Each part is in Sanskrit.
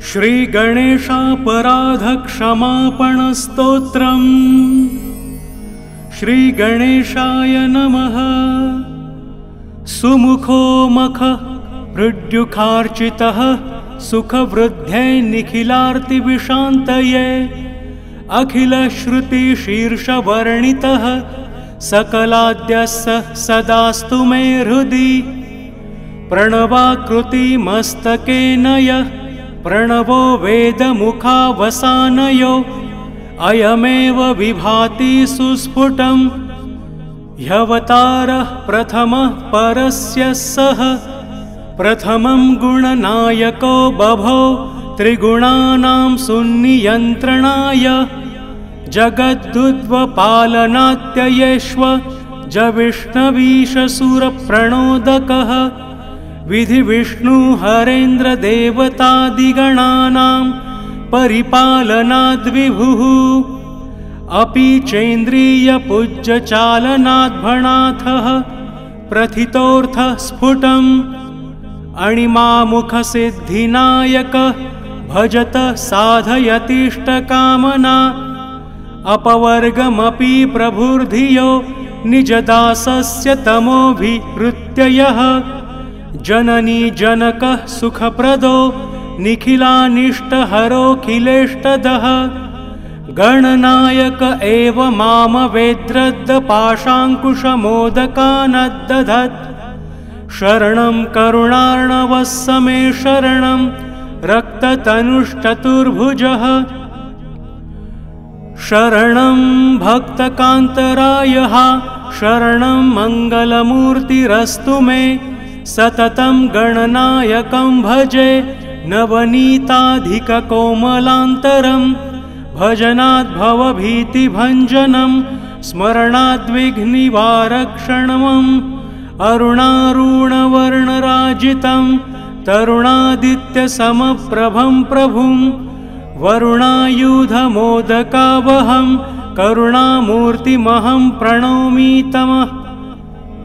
श्रीगणेशापराधक्षमापणस्तोत्रम्। श्रीगणेशाय नमः। सुमुखो मख हृद्युखार्चितः सुखवृद्ध्यै निखिलार्तिविशान्तये अखिलश्रुतिशीर्षवर्णितः सकलाद्यस्य सदास्तु मे हृदि। प्रणवाकृतिमस्तकेन यः प्रणवो वेदमुखावसानयो अयमेव विभाति सुस्फुटं। ह्यवतारः प्रथमः परस्य सः प्रथमं गुणनायको बभो त्रिगुणानां सुनियन्त्रणाय जगद्दुद्वपालनात्ययेष्व जविष्णवीशसुरप्रणोदकः विधिविष्णुहरेन्द्रदेवतादिगणानां परिपालनाद्विभुः अपि चैन्द्रियपूज्यचालनाद्भणाथः प्रथितोऽर्थः स्फुटम्। अणिमामुखसिद्धिनायकः भजत साधयतीष्टकामना अपवर्गमपि प्रभुर्धियो निजदासस्य तमोभिहृत्ययः जननी जनकः सुखप्रदो निखिलानिष्टहरोऽखिलेष्टदः गणनायक एव मामवेद्रद्पाशाङ्कुशमोदकानद्दधत्। शरणं करुणार्णवः समे शरणं रक्ततनुश्चतुर्भुजः शरणं भक्तकान्तरायः शरणं मङ्गलमूर्तिरस्तु मे सततं गणनायकं भजे नवनीताधिककोमलान्तरं भजनाद्भवभीतिभञ्जनं स्मरणाद्विघ्ननिवारक्षणम् अरुणारुणवर्णराजितं तरुणादित्यसमप्रभं प्रभुं वरुणायुधमोदकावहं करुणामूर्तिमहं प्रणौमि तमः।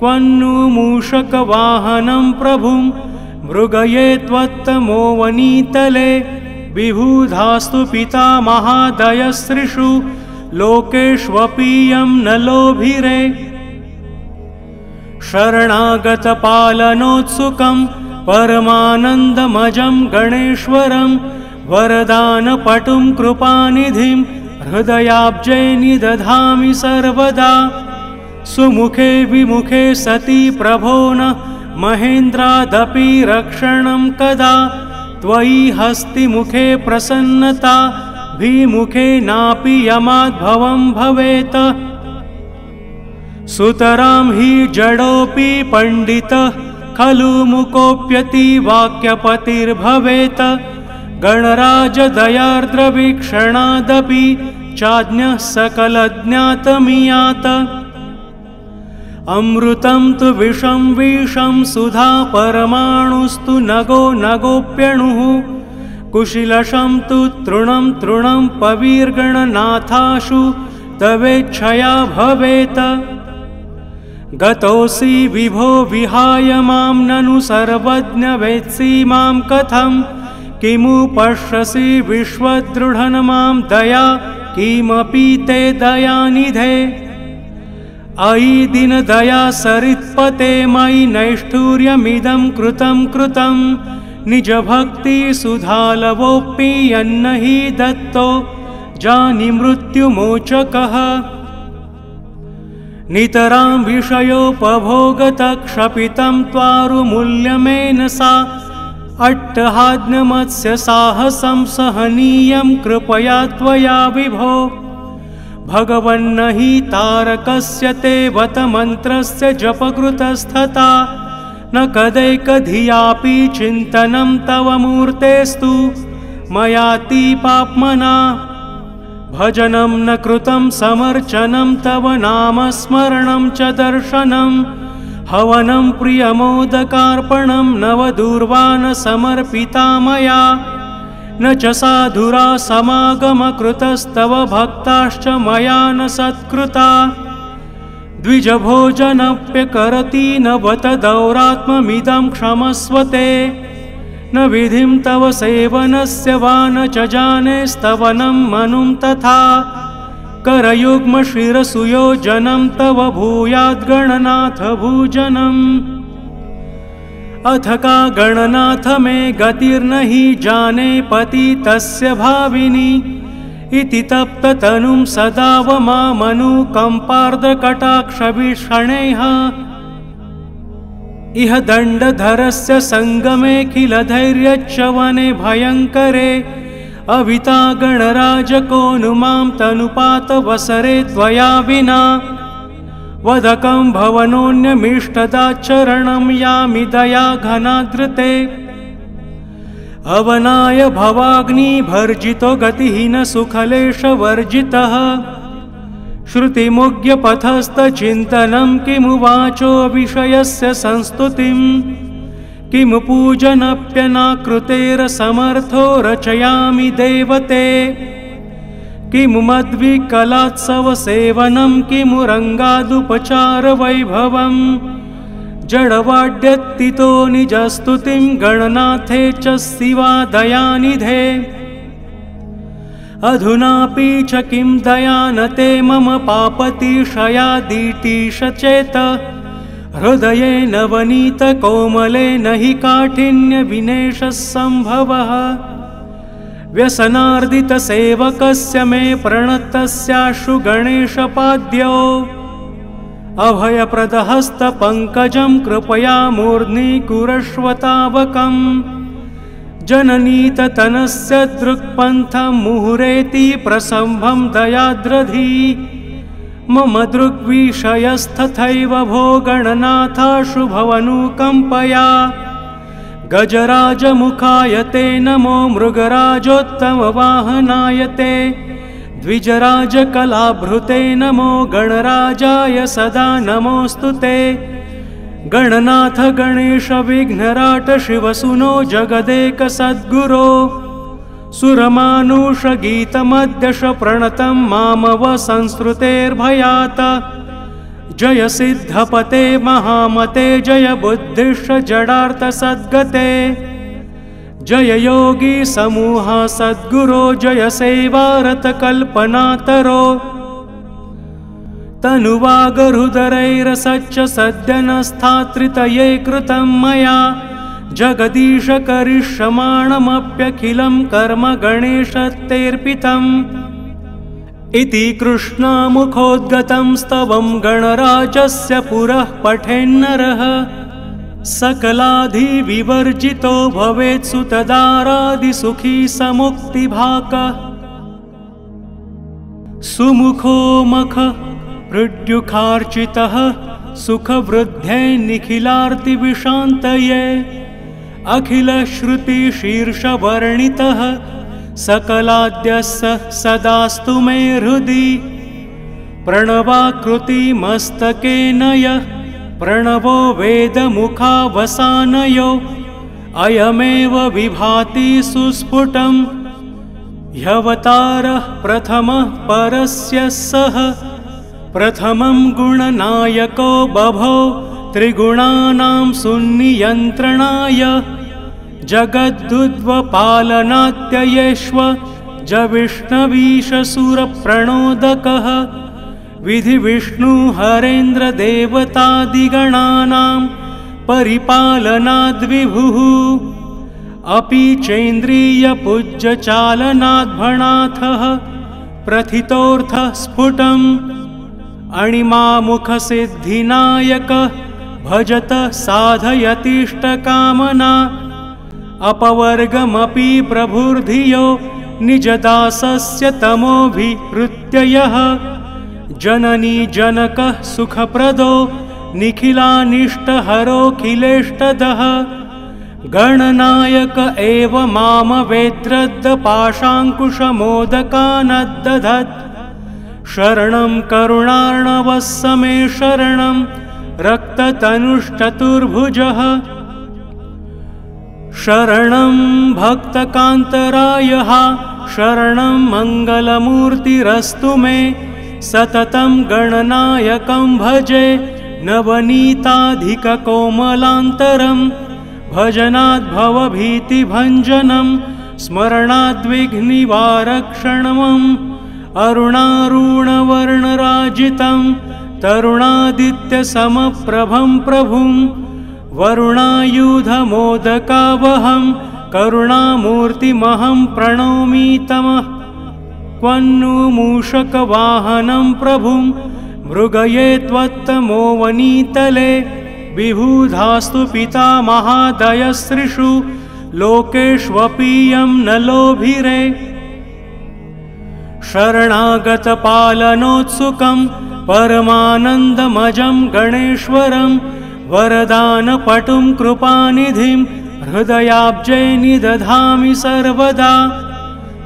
क्वन्नु मूषकवाहनं प्रभुं मृगये त्वत्तमो वनीतले विबुधास्तु पिता महादयस्त्रिषु लोकेष्वपीयं न लोभिरे। शरणागतपालनोत्सुकं परमानन्दमजं गणेश्वरं वरदानपटुं कृपानिधिं हृदयाब्जे निदधामि सर्वदा। सुमुखे विमुखे सति प्रभो न महेन्द्रादपि रक्षणं कदा त्वयि हस्तिमुखे प्रसन्नता विमुखे नापि यमाद्भवं भवेत्। सुतरां हि जडोऽपि पण्डितः खलु मुकोऽप्यति वाक्यपतिर्भवेत् गणराजदयार्द्रवीक्षणादपि चाज्ञः सकलज्ञातमियात्। अमृतं तु विषं विषं सुधा परमाणुस्तु नगो नगोप्यणुः कुशिलशं तु तृणं तृणं पवीर्गणनाथाशु तवेच्छया भवेत्। गतोऽसि विभो विहाय मां ननु सर्वज्ञ वेत्सि मां कथं किमु पश्यसि विश्वदृढन् मां दया किमपि ते दयानिधे। अयि दीनदया सरित्पते मयि नैष्ठुर्यमिदं कृतं कृतं निजभक्तिसुधालवोऽपि यन्न हि दत्तो जानि मृत्युमोचकः। नितरां विषयोपभोगतक्षपितं त्वारुमूल्यमेनसा अट्टहाज्ञमत्स्य साहसं सहनीयं कृपया त्वया विभो। भगवन्न हि तारकस्य ते वतमन्त्रस्य जपकृतस्तथा न कदैकधियापि चिन्तनं तव मूर्तेस्तु मयातिपाप्मना। भजनं न कृतं समर्चनं तव नामस्मरणं च दर्शनं हवनं प्रियमोदकार्पणं नवदूर्वान् समर्पिता मया। न च साधुरा समागमकृतस्तव भक्ताश्च मया न सत्कृता। द्विजभोजनप्यकरति न वत दौरात्ममिदं क्षमस्वते न विधिं तव सेवनस्य वा न च जाने स्तवनं मनुं तथा करयुग्मशिरसुयोजनं तव भूयाद्गणनाथ भूजनम् अथ का गणनाथ मे गतिर्न हि जाने पतितस्य भाविनी इति तप्ततनुं सदा वमामनुकम्पार्द्रकटाक्षभिषणैः इह दण्डधरस्य सङ्गमेऽखिलधैर्यच्च वने भयङ्करे अविता गणराजको नु मां तनुपातवसरे त्वया विना वदकं भवनोऽन्यमीष्टदाचरणं यामि दया घनादृते अवनाय भवाग्निभर्जितो गतिहीन सुखलेशवर्जितः श्रुतिमुग्यपथस्थचिन्तनं किमु वाचो विषयस्य संस्तुतिं किमु पूजनप्यनाकृतेरसमर्थो रचयामि देवते किमु मद्विकलात्सवसेवनं किमु रङ्गादुपचारवैभवम् जडवाड्यत्तितो निजस्तुतिं गणनाथे च शिवा दयानिधे अधुनापि च किं दयानते मम पापतिशयादीटीश चेत हृदये नवनीतकोमले न हि काठिन्यविनेशः सम्भवः व्यसनार्दितसेवकस्य मे प्रणतस्याशु गणेशपाद्यो अभयप्रदहस्तपङ्कजं कृपया मूर्ध्नीकुरश्वतावकम् जननीततनस्य दृक्पन्थं मुहुरेति प्रसम्भं दयाद्रधी मम दृग्विषयस्तथैव भो गणनाथाशु भवनुकम्पया गजराजमुखाय ते नमो मृगराजोत्तमवाहनाय ते द्विजराजकलाभृते नमो गणराजाय सदा नमोऽस्तु ते गणनाथ गणेश विघ्नराट शिवसुनो जगदेक सद्गुरो सुरमानुषगीतमद्यश प्रणतं मामव संस्कृतेर्भयात् जय सिद्धपते महामते जय बुद्धिश्च जडार्थ सद्गते जय योगी समूह सद्गुरो जय सेवारत कल्पनातरो तनुवागहृदरैरसच्च सद्यनस्थात्रितये कृतं मया जगदीश करिष्यमाणमप्यखिलं कर्म गणेशतेऽर्पितम् इति कृष्णामुखोद्गतं स्तवं गणराजस्य पुरः पठेन्नरः सकलाधिविवर्जितो भवेत्सु तदारादिसुखी समुक्तिभाकः सुमुखो मख प्रद्युखार्चितः सुखवृद्धे निखिलार्तिविशान्तये अखिलश्रुतिशीर्षवर्णितः सकलाद्यस्य सदास्तु मे हृदि प्रणवाकृतिमस्तकेन यः प्रणवो वेदमुखावसानयो अयमेव विभाति सुस्फुटं ह्यवतारः प्रथमः परस्य सः प्रथमं गुणनायको बभो त्रिगुणानां सुनियन्त्रणाय जगद्दुद्वपालनात्ययेष्व जविष्णवीशसुरप्रणोदकः विधिविष्णुहरेन्द्रदेवतादिगणानां परिपालनाद्विभुः अपि चैन्द्रियपूज्यचालनाद्भणाथः प्रथितोऽर्थः स्फुटम् अणिमामुखसिद्धिनायकः भजत साधयतीष्टकामना अपवर्गमपि प्रभुर्धियो निजदासस्य तमोभिहृत्ययः जननी जनकः सुखप्रदो निखिलानिष्टहरोऽखिलेष्टदः गणनायक एव मामवेद्रद्पाशाङ्कुशमोदकानद्दधत् शरणं करुणार्णवः समे शरणं रक्ततनुश्चतुर्भुजः शरणं भक्तकान्तरायः शरणं मङ्गलमूर्तिरस्तु मे सततं गणनायकं भजे नवनीताधिककोमलान्तरं भजनाद् भवभीतिभञ्जनं स्मरणाद्विघ्ननिवारक्षणम् अरुणारुणवर्णराजितं तरुणादित्यसमप्रभं प्रभुं वरुणायुधमोदकावहं करुणामूर्तिमहं प्रणौमि तमः क्वन्नु मूषकवाहनं प्रभुं मृगये त्वत्तमो वनीतले विबुधास्तु पिता महादयसृषु लोकेष्वपीयं न लोभिरे शरणागतपालनोत्सुकं परमानन्दमजं गणेश्वरं वरदानपटुं कृपानिधिं हृदयाब्जे निदधामि सर्वदा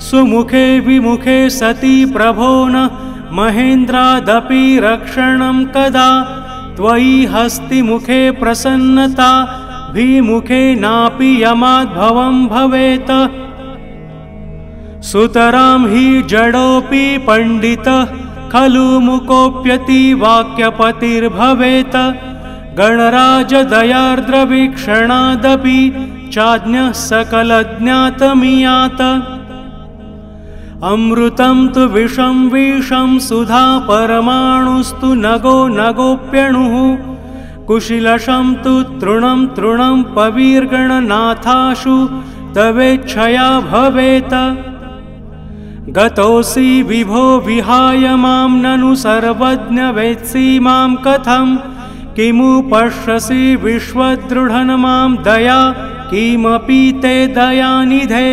सुमुखे विमुखे सति प्रभो न महेन्द्रादपि रक्षणं कदा त्वयि हस्तिमुखे प्रसन्नता विमुखे नापि यमाद्भवं भवेत् सुतरां हि जडोऽपि पण्डितः खलु मुकोऽप्यति वाक्यपतिर्भवेत् गणराजदयार्द्रवीक्षणादपि चाज्ञः सकलज्ञातमियात् अमृतं तु विषं विषं सुधा परमाणुस्तु नगो नगोप्यणुः कुशिलशं तु तृणं तृणं पवीर्गणनाथाशु तवेच्छया भवेत् गतोऽसि विभो विहाय मां ननु सर्वज्ञ वेत्सि मां कथं किमु पश्यसि विश्वदृढन् मां दया किमपि ते दयानिधे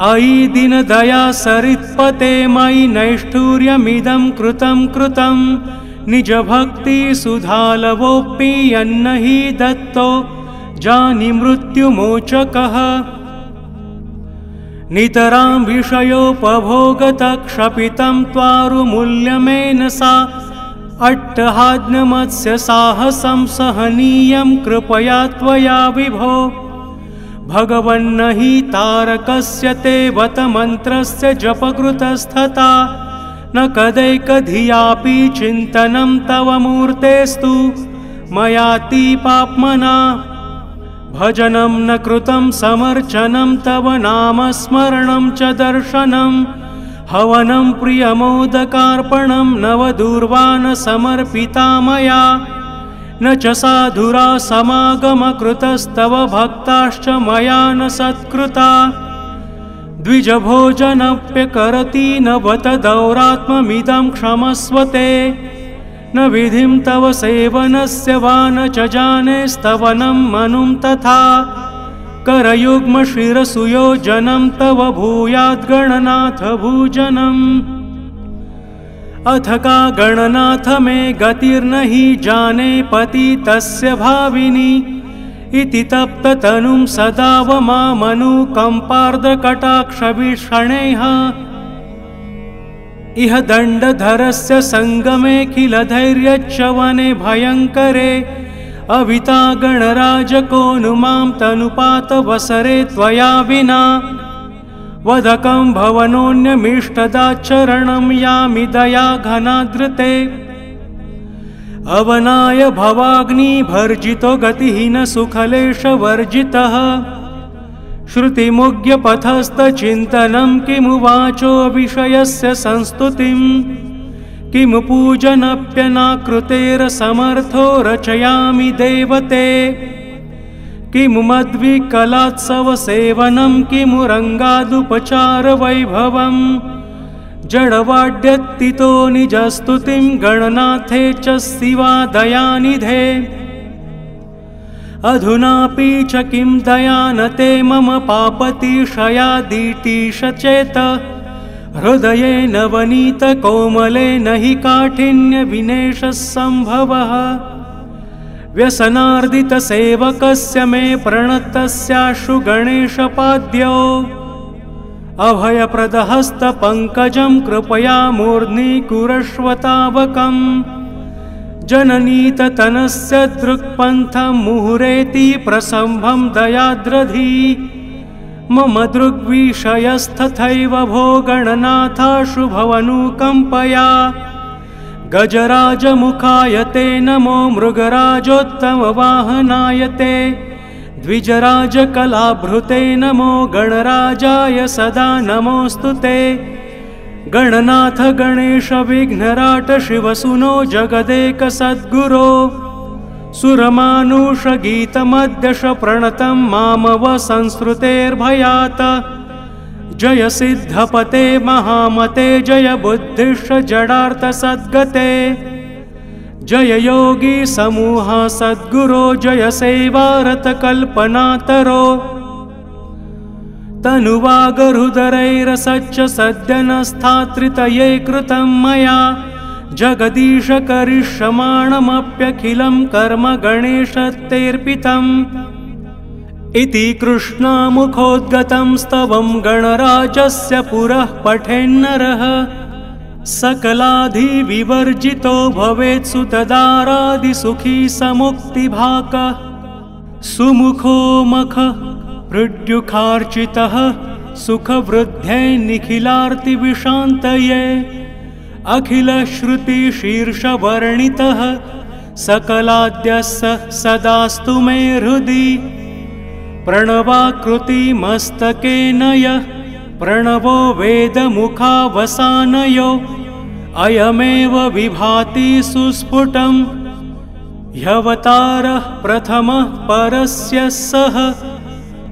अयि दीनदया सरित्पते मयि नैष्ठुर्यमिदं कृतं कृतं निजभक्तिसुधालवोऽपि यन्न हि दत्तो जानि मृत्युमोचकः नितरां विषयोपभोगतक्षपितं त्वारुमूल्यमेन सा अट्टहाज्ञमत्स्य साहसं सहनीयं कृपया त्वया विभो भगवन्न हि तारकस्य ते वत मन्त्रस्य जपकृतस्तथा न कदैकधियापि चिन्तनं तव मूर्तेस्तु मयातिपाप्मना भजनं न कृतं समर्चनं तव नामस्मरणं च दर्शनं हवनं प्रियमोदकार्पणं नवदूर्वान् समर्पिता मया न च साधुरा समागमकृतस्तव भक्ताश्च मया न सत्कृता द्विजभोजनप्यकरति न बत दौरात्ममिदं क्षमस्वते न विधिं तव सेवनस्य वा न च जाने स्तवनं मनुं तथा करयुग्मशिरसुयोजनं तव भूयाद्गणनाथ भूजनम् अथ का गणनाथ मे गतिर्न हि जाने पतितस्य भाविनी इति तप्ततनुं सदा वमामनुकम्पार्द्रकटाक्षवीक्षणैः इह दण्डधरस्य सङ्गमेऽखिलधैर्यच्च वने भयङ्करे अविता गणराजको नु मां तनुपातवसरे त्वया विना वदकं भवनोऽन्यमीष्टदाचरणं यामि दया घनादृते अवनाय भवाग्निभर्जितो गतिहीन सुखलेशवर्जितः श्रुतिमुग्यपथस्थचिन्तनं किमु वाचो विषयस्य संस्तुतिं किमु पूजनप्यनाकृतेरसमर्थो रचयामि देवते किमु मद्विकलात्सवसेवनं किमु रङ्गादुपचारवैभवम् जडवाड्यत्तितो निजस्तुतिं गणनाथे च शिवा दयानिधे अधुनापि च किं दयानते मम पापतिशयादितीश चेत हृदये नवनीतकोमले न हि काठिन्यविनेशः सम्भवः व्यसनार्दितसेवकस्य मे प्रणतस्याशु गणेशपाद्यो अभयप्रदहस्तपङ्कजं कृपया मूर्ध्नीकुरश्वतावकम् जननीततनस्य दृक्पन्थं मुहुरेति प्रसम्भं दयाद्रधी मम दृग्विषयस्तथैव भो गणनाथाशु भवनुकम्पया गजराजमुखाय ते नमो मृगराजोत्तमवाहनाय ते द्विजराजकलाभृते नमो गणराजाय सदा नमोऽस्तु ते। गणनाथ गणेश विघ्नराट शिवसुनो जगदेक सद्गुरो सुरमानुषगीतमद्यश प्रणतं मामव संस्कृतेर्भयात्। जय सिद्धपते महामते जय बुद्धिश्च जडार्थ सद्गते। जय योगी समूह सद्गुरो जय सेवारत कल्पनातरो। तनुवागहृदरैरसच्च सद्यनस्थात्रितये कृतं मया जगदीश करिष्यमाणमप्यखिलं कर्म गणेशतेऽर्पितम्। इति कृष्णामुखोद्गतं स्तवं गणराजस्य पुरः पठेन्नरः सकलाधिविवर्जितो भवेत्सु तदारादिसुखी समुक्तिभाक। सुमुखो मख हृद्युखार्चितः सुखवृद्ध्यै निखिलार्तिविशान्तये अखिलश्रुतिशीर्षवर्णितः सकलाद्यस्य सदास्तु मे हृदि। प्रणवाकृतिमस्तकेन यः प्रणवो वेदमुखावसानयो अयमेव विभाति सुस्फुटं। ह्यवतारः प्रथमः परस्य सः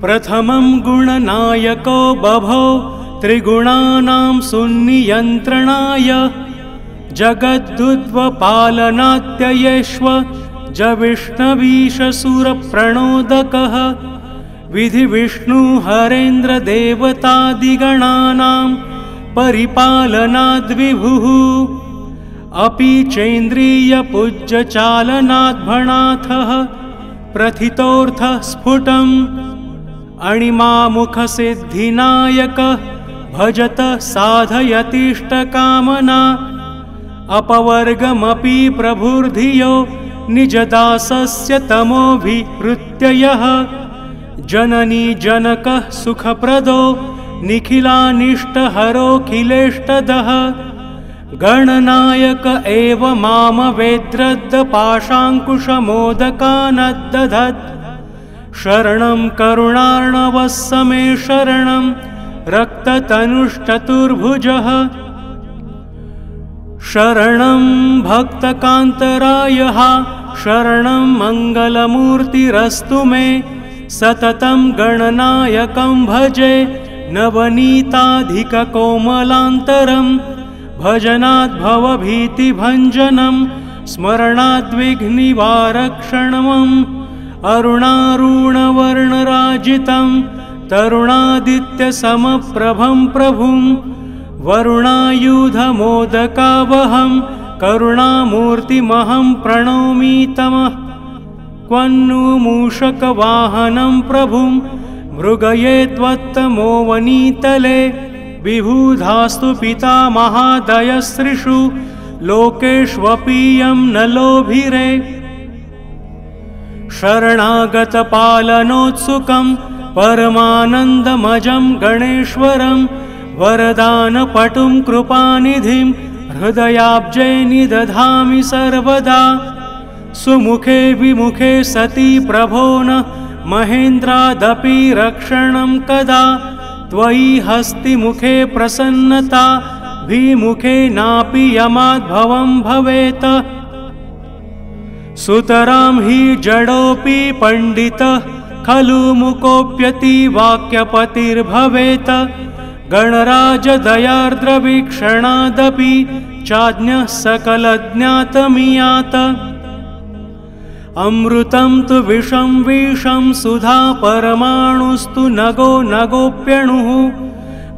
प्रथमं गुणनायको बभो त्रिगुणानां सुनियन्त्रणाय जगद्दुद्वपालनात्ययेष्व जविष्णवीशसुरप्रणोदकः विधिविष्णुहरेन्द्रदेवतादिगणानां परिपालनाद्विभुः अपि चैन्द्रियपूज्यचालनाद्भणाथः प्रथितोऽर्थः स्फुटम्। अणिमामुखसिद्धिनायकः भजत साधयतीष्टकामना अपवर्गमपि प्रभुर्धियो निजदासस्य तमोभिहृत्य यः जननी जनकः सुखप्रदो निखिलानिष्टहरोऽखिलेष्टदः गणनायक एव मामवेद्रद्पाशाङ्कुशमोदकानद्दधत्। शरणं करुणार्णवः समे शरणं रक्ततनुश्चतुर्भुजः शरणं भक्तकान्तरायः शरणं मङ्गलमूर्तिरस्तु मे सततं गणनायकं भजे नवनीताधिककोमलान्तरं भजनाद्भवभीतिभञ्जनं स्मरणाद्विघ्ननिवारक्षणम् अरुणारुणवर्णराजितं तरुणादित्यसमप्रभं प्रभुं वरुणायुधमोदकावहं करुणामूर्तिमहं प्रणौमि तमः। क्वन्नु मूषकवाहनं प्रभुं मृगये त्वत्तमो वनीतले विबुधास्तु पिता महादयस्त्रिषु लोकेष्वपीयं न लोभिरे। शरणागतपालनोत्सुकं परमानन्दमजं गणेश्वरं वरदानपटुं कृपानिधिं हृदयाब्जे निदधामि सर्वदा। सुमुखे विमुखे सति प्रभो न महेन्द्रादपि रक्षणं कदा त्वयि हस्तिमुखे प्रसन्नता विमुखे नापि यमाद्भवं भवेत्। सुतरां हि जडोऽपि पण्डितः खलु मुकोऽप्यति वाक्यपतिर्भवेत् गणराजदयार्द्रवीक्षणादपि चाज्ञः सकलज्ञातमियात्। अमृतं तु विषं विषं सुधा परमाणुस्तु नगो नगोप्यणुः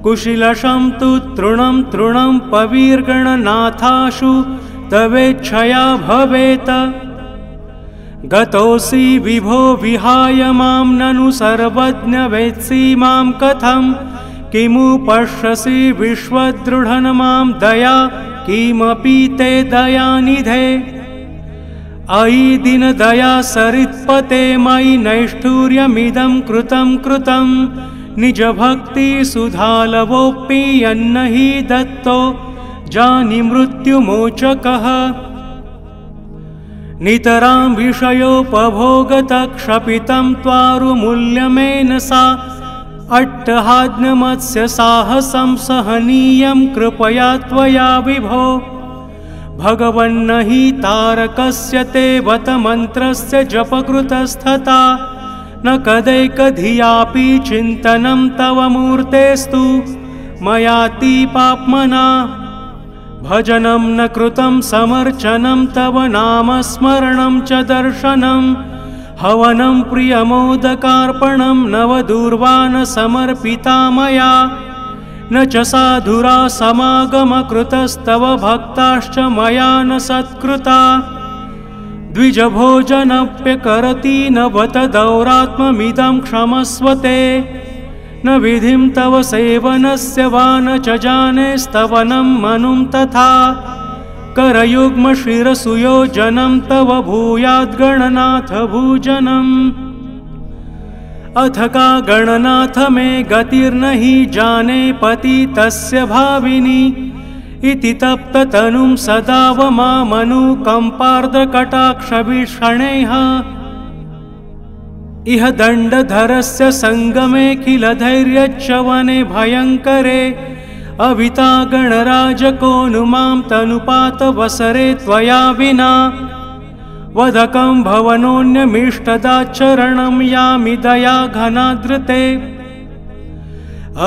कुशिलशं तु तृणं तृणं पवीर्गणनाथाशु तवेच्छया भवेत्। गतोऽसि विभो विहाय मां ननु सर्वज्ञ वेत्सि मां कथं किमु पश्यसि विश्वदृढन् मां दया किमपि ते दयानिधे। अयि दीनदया सरित्पते मयि नैष्ठुर्यमिदं कृतं कृतं निजभक्तिसुधालवोऽपि यन्न हि दत्तो जानि मृत्युमोचकः। नितरां विषयोपभोगतक्षपितं त्वारुमूल्यमेनसा अट्टहाज्ञमत्स्य साहसं सहनीयं कृपया त्वया विभो भगवन्न हि तारकस्य ते बत मन्त्रस्य जपकृतस्थता न कदैकधियापि चिन्तनं तव मूर्तेस्तु मयातीपाप्मना भजनं न कृतं समर्चनं तव नामस्मरणं च दर्शनं हवनं प्रियमोदकार्पणं नवदूर्वान् समर्पिता मया न च साधुरा समागमकृतस्तव भक्ताश्च मया न सत्कृता द्विजभोजनप्यकरति न बत दौरात्ममिदं क्षमस्व ते न विधिं तव सेवनस्य वा न च जाने स्तवनं मनुं तथा करयुग्मशिरसुयोजनं तव भूयाद्गणनाथ भूजनम् अथ का गणनाथ मे गतिर्न हि जाने पतितस्य भाविनी इति तप्ततनुं सदा वमामनुकम्पार्द्रकटाक्षवीक्षणैः इह दण्डधरस्य सङ्गमेऽखिलधैर्यच्च वने भयङ्करे अविता गणराजको नु मां तनुपातवसरे त्वया विना वदकं भवनोऽन्यमीष्टदाचरणं यामि दया घनादृते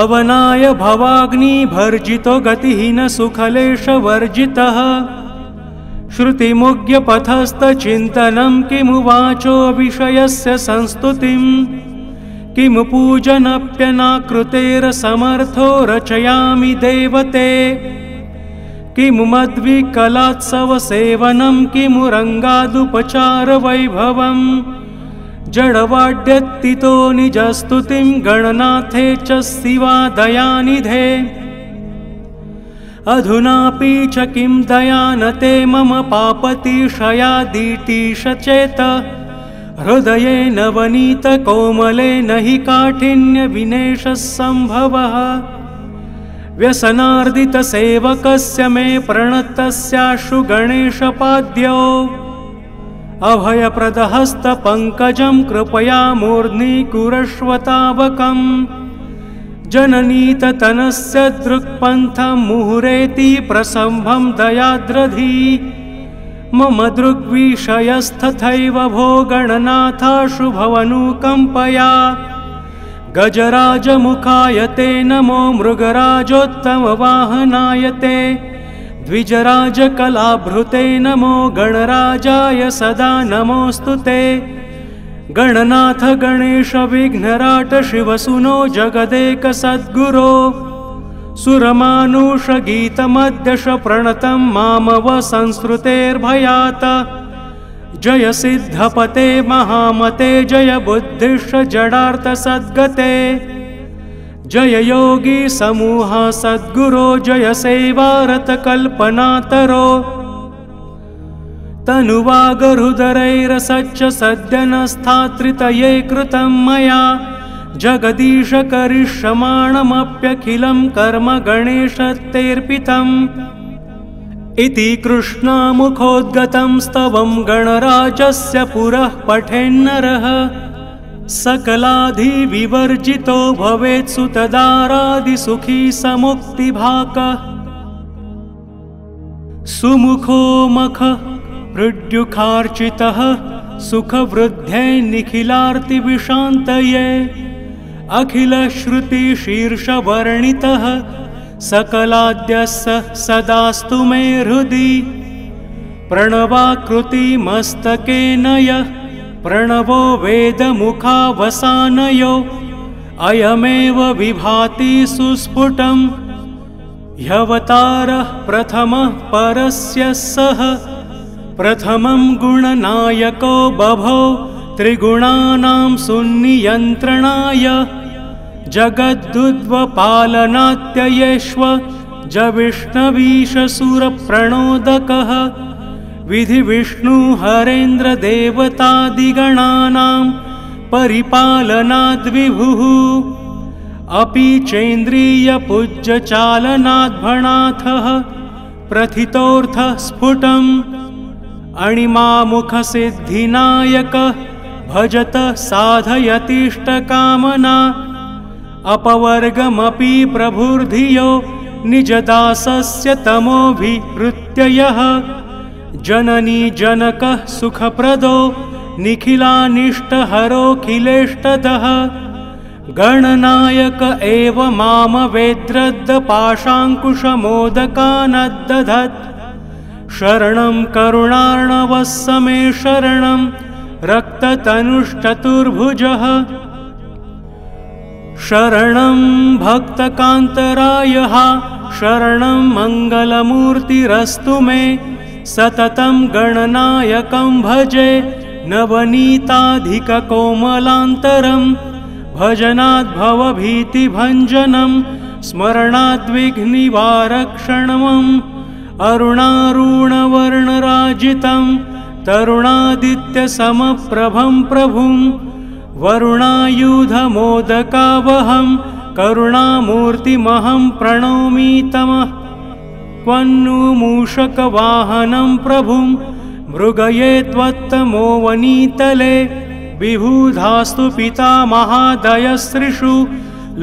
अवनाय भवाग्निभर्जितो गतिहीन सुखलेशवर्जितः श्रुतिमुग्यपथस्थचिन्तनं किमु वाचो विषयस्य संस्तुतिं किमु पूजनप्यनाकृतेरसमर्थो रचयामि देवते किमु मद्विकलात्सवसेवनं किमु रङ्गादुपचारवैभवम् जडवाड्यत्तितो निजस्तुतिं गणनाथे च शिवा दयानिधे अधुनापि च किं दया न ते मम पापतिशयादितीश चेत हृदये नवनीतकोमले न हि काठिन्यविनेशः सम्भवः व्यसनार्दितसेवकस्य मे प्रणतस्याशु गणेशपाद्यो अभयप्रदहस्तपङ्कजं कृपया मूर्ध्नीकुरश्वतावकम् जननीततनस्य दृक्पन्थं मुहुरेति प्रसम्भं दयाद्रधी मम दृग्विषयस्तथैव भो गणनाथाशु भवनुकम्पया गजराजमुखाय ते नमो मृगराजोत्तमवाहनाय ते द्विजराजकलाभृते नमो गणराजाय सदा नमोऽस्तु ते गणनाथ गणेश विघ्नराट शिवसुनो जगदेक सद्गुरो सुरमानुषगीतमद्यश प्रणतं मामव संस्कृतेर्भयात् जय सिद्धपते महामते जय बुद्धिश्च जडार्थ सद्गते जय योगी समूह सद्गुरो जय सेवारत कल्पनातरो तनुवागहृदरैरसच्च सद्यनस्थात्रितये कृतं मया जगदीश करिष्यमाणमप्यखिलं कर्म गणेशतेऽर्पितम् इति कृष्णामुखोद्गतं स्तवं गणराजस्य पुरः पठेन्नरः सकलाधिविवर्जितो भवेत्सु तदारादिसुखी समुक्तिभाकः सुमुखो मख मृड्युखार्चितः सुखवृद्ध्यै निखिलार्तिविशान्तये अखिलश्रुतिशीर्षवर्णितः सकलाद्यस्य सदास्तु मे हृदि प्रणवाकृतिमस्तकेन यः प्रणवो वेदमुखावसानयो अयमेव विभाति सुस्फुटम् ह्यवतारः प्रथमः परस्य सः प्रथमं गुणनायको बभो त्रिगुणानां सुनियन्त्रणाय जगद्दुद्वपालनात्ययेष्व जविष्णवीशसुरप्रणोदकः विधिविष्णुहरेन्द्रदेवतादिगणानां परिपालनाद्विभुः अपि चैन्द्रियपूज्यचालनाद्भणाथः प्रथितोऽर्थः स्फुटम् अणिमामुखसिद्धिनायकः भजतः साधयतीष्टकामना अपवर्गमपि प्रभुर्धियो निजदासस्य तमोभिवृत्य यः जननी जनकः सुखप्रदो निखिलानिष्टहरोऽखिलेष्टदः गणनायक एव मामवेद्रद्दपाशाङ्कुशमोदकानद्दधत् शरणं करुणार्णवः समे शरणं रक्ततनुश्चतुर्भुजः शरणं भक्तकान्तरायः शरणं मङ्गलमूर्तिरस्तु मे सततं गणनायकं भजे नवनीताधिककोमलान्तरं भजनाद् भवभीतिभञ्जनं स्मरणाद्विघ्ननिवारक्षणम् अरुणारुणवर्णराजितं तरुणादित्यसमप्रभं प्रभुं वरुणायुधमोदकावहं करुणामूर्तिमहं प्रणौमि तमः क्वन्नु मूषकवाहनं प्रभुं मृगये त्वत्तमो वनीतले विबुधास्तु पिता महादयस्त्रिषु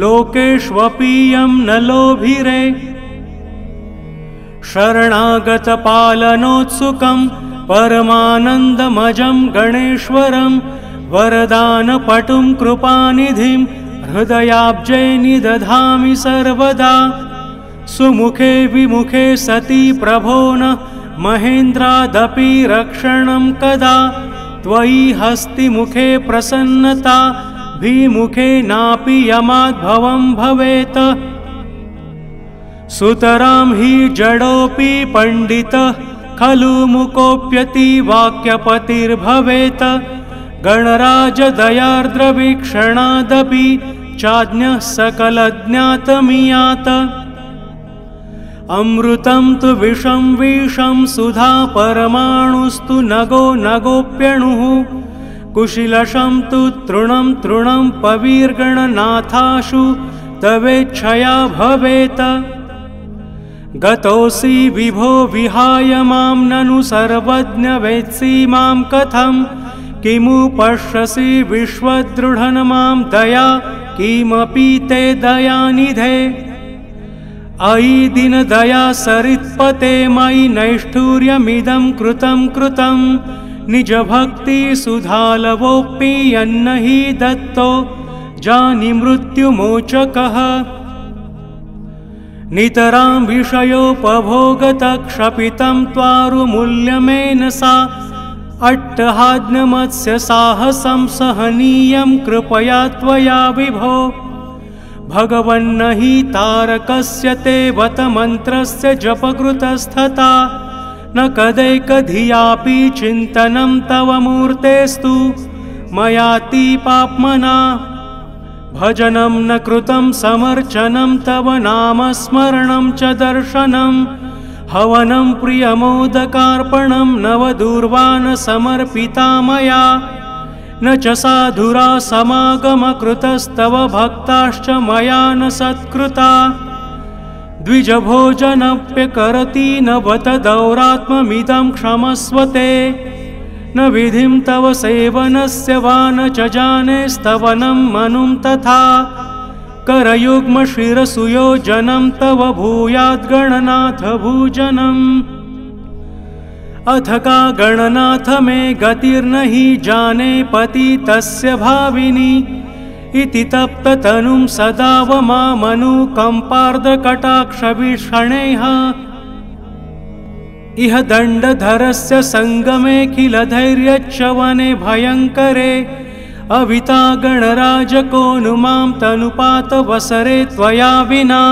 लोकेष्वपीयं न लोभिरे शरणागतपालनोत्सुकं परमानन्दमजं गणेश्वरं वरदानपटुं कृपानिधिं हृदयाब्जे निदधामि सर्वदा सुमुखे विमुखे सति प्रभो न महेन्द्रादपि रक्षणं कदा त्वयि हस्तिमुखे प्रसन्नता भिमुखे नापि यमाद्भवं भवेत् सुतरां हि जडोऽपि पण्डितः खलु मुकोऽप्यति वाक्यपतिर्भवेत् गणराजदयार्द्रवीक्षणादपि चाज्ञः सकलज्ञातमियात् अमृतं तु विषं विषं सुधा परमाणुस्तु नगो नगोप्यणुः कुशिलशं तु तृणं तृणं पवीर्गणनाथाशु तवेच्छया भवेत् गतोऽसि विभो विहाय मां ननु सर्वज्ञ वेत्सि मां कथं किमु पश्यसि विश्वदृढन् मां दया किमपि ते दयानिधे अयि दीनदया सरित्पते मयि नैष्ठुर्यमिदं कृतं कृतं निजभक्तिसुधालवोऽपि यन्न हि दत्तो जानि मृत्युमोचकः नितरां विषयोपभोगतक्षपितं त्वारुमूल्यमेन सा अट्टहाज्ञमत्स्य साहसं सहनीयं कृपया त्वया विभो भगवन्न हि तारकस्य ते वत मन्त्रस्य जपकृतस्तथा न कदैकधियापि चिन्तनं तव मूर्तेस्तु मयातिपाप्मना भजनं न कृतं समर्चनं तव नामस्मरणं च दर्शनं हवनं प्रियमोदकार्पणं नवदूर्वान् समर्पिता मया न च साधुरा समागमकृतस्तव भक्ताश्च मया न सत्कृता द्विजभोजनप्यकरति न बत दौरात्ममिदं क्षमस्वते न विधिं तव सेवनस्य वा न च जाने स्तवनं मनुं तथा करयुग्मशिरसुयोजनं तव भूयाद्गणनाथ भूजनम् अथ का गणनाथ मे गतिर्न हि जाने पतितस्य भाविनी इति तप्ततनुं सदा वमामनुकम्पार्द्रकटाक्षवीक्षणैः इह दण्डधरस्य सङ्गमेऽखिलधैर्यच्च वने भयङ्करे अविता गणराजको नु मां तनुपातवसरे त्वया विना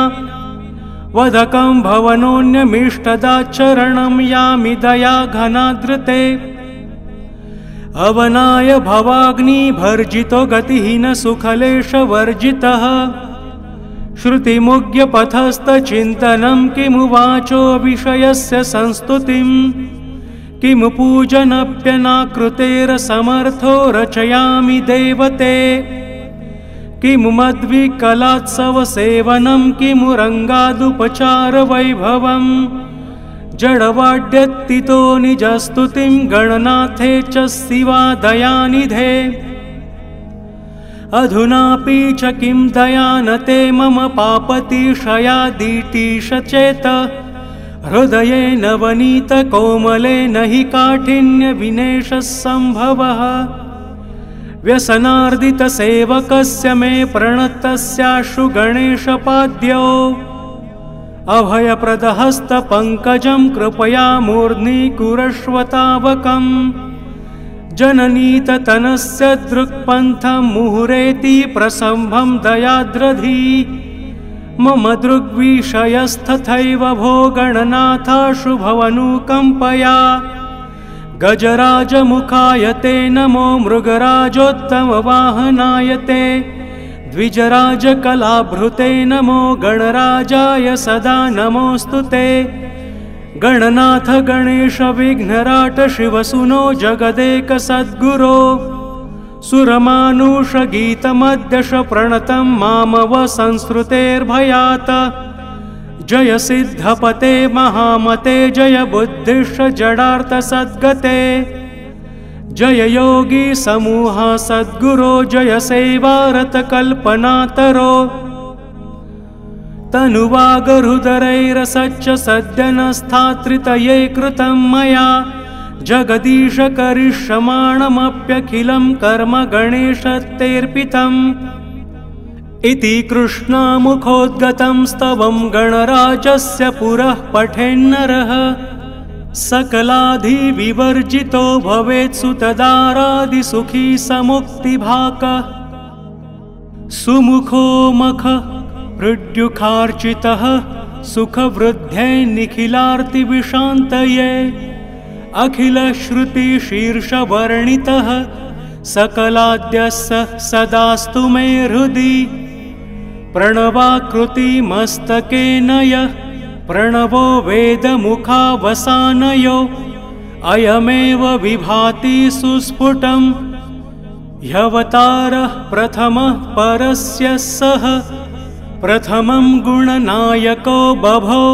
वदकं भवनोऽन्यमीष्टदाचरणं यामि दया घनादृते अवनाय भवाग्निभर्जितो गतिहीन सुखलेशवर्जितः श्रुतिमुग्यपथस्थचिन्तनं किमु वाचो विषयस्य संस्तुतिं किमु पूजनप्यनाकृतेरसमर्थो रचयामि देवते किमु मद्विकलात्सवसेवनं किमु रङ्गादुपचारवैभवं जडवाड्यत्तितो निजस्तुतिं गणनाथे च शिवा दयानिधे अधुनापि च किं दयानते मम पापतिशयादितीश चेत हृदये नवनीत कोमले न हि काठिन्यविनेशः सम्भवः व्यसनार्दितसेवकस्य मे प्रणतस्याशु गणेशपाद्यो अभयप्रदहस्तपङ्कजं कृपया मूर्ध्नीकुरश्वतावकम् जननीततनस्य दृक्पन्थं मुहुरेति प्रसम्भं दयाद्रधी मम दृग्विषयस्तथैव भो गणनाथाशु भवनुकम्पया गजराजमुखाय ते नमो मृगराजोत्तमवाहनाय ते द्विजराजकलाभृते नमो गणराजाय सदा नमोऽस्तु ते गणनाथ गणेश विघ्नराट शिवसुनो जगदेक सद्गुरो सुरमानुष गीतमद्यश प्रणतं मामव संस्कृतेर्भयात् जय सिद्धपते महामते जय बुद्धिश्च जडार्थ सद्गते जय योगी समूह सद्गुरो जय सेवारत कल्पनातरो तनुवागहृदरैरसच्च सद्यनस्थात्रितये कृतं मया जगदीश करिष्यमाणमप्यखिलं कर्म गणेशतेऽर्पितम् इति कृष्णामुखोद्गतं स्तवं गणराजस्य पुरः पठेन्नरः सकलाधिविवर्जितो भवेत्सु तदारादिसुखी समुक्तिभाकः सुमुखो मख हृद्युखार्चितः सुखवृद्ध्यै निखिलार्तिविशान्तये अखिलश्रुतिशीर्षवर्णितः सकलाद्यस्य सदास्तु मे हृदि प्रणवाकृतिमस्तकेन यः प्रणवो वेदमुखावसानयो अयमेव विभाति सुस्फुटम् ह्यवतारः प्रथमः परस्य सः प्रथमं गुणनायको बभो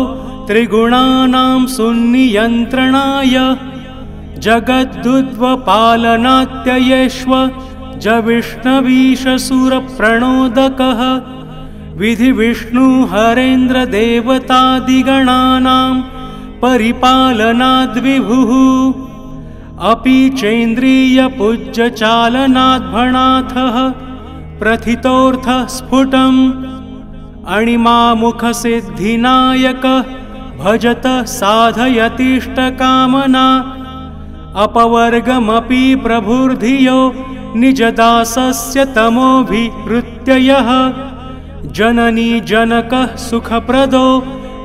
त्रिगुणानां सुनियन्त्रणाय जगद्दुद्वपालनात्ययेष्व जविष्णवीशसुरप्रणोदकः विधिविष्णुहरेन्द्रदेवतादिगणानां परिपालनाद्विभुः अपि चैन्द्रियपूज्यचालनाद्भणाथः प्रथितोऽर्थः स्फुटम् अणिमामुखसिद्धिनायकः भजत साधयतीष्टकामना अपवर्गमपि प्रभुर्धियो निजदासस्य तमोभिवृत्य यः जननी जनकः सुखप्रदो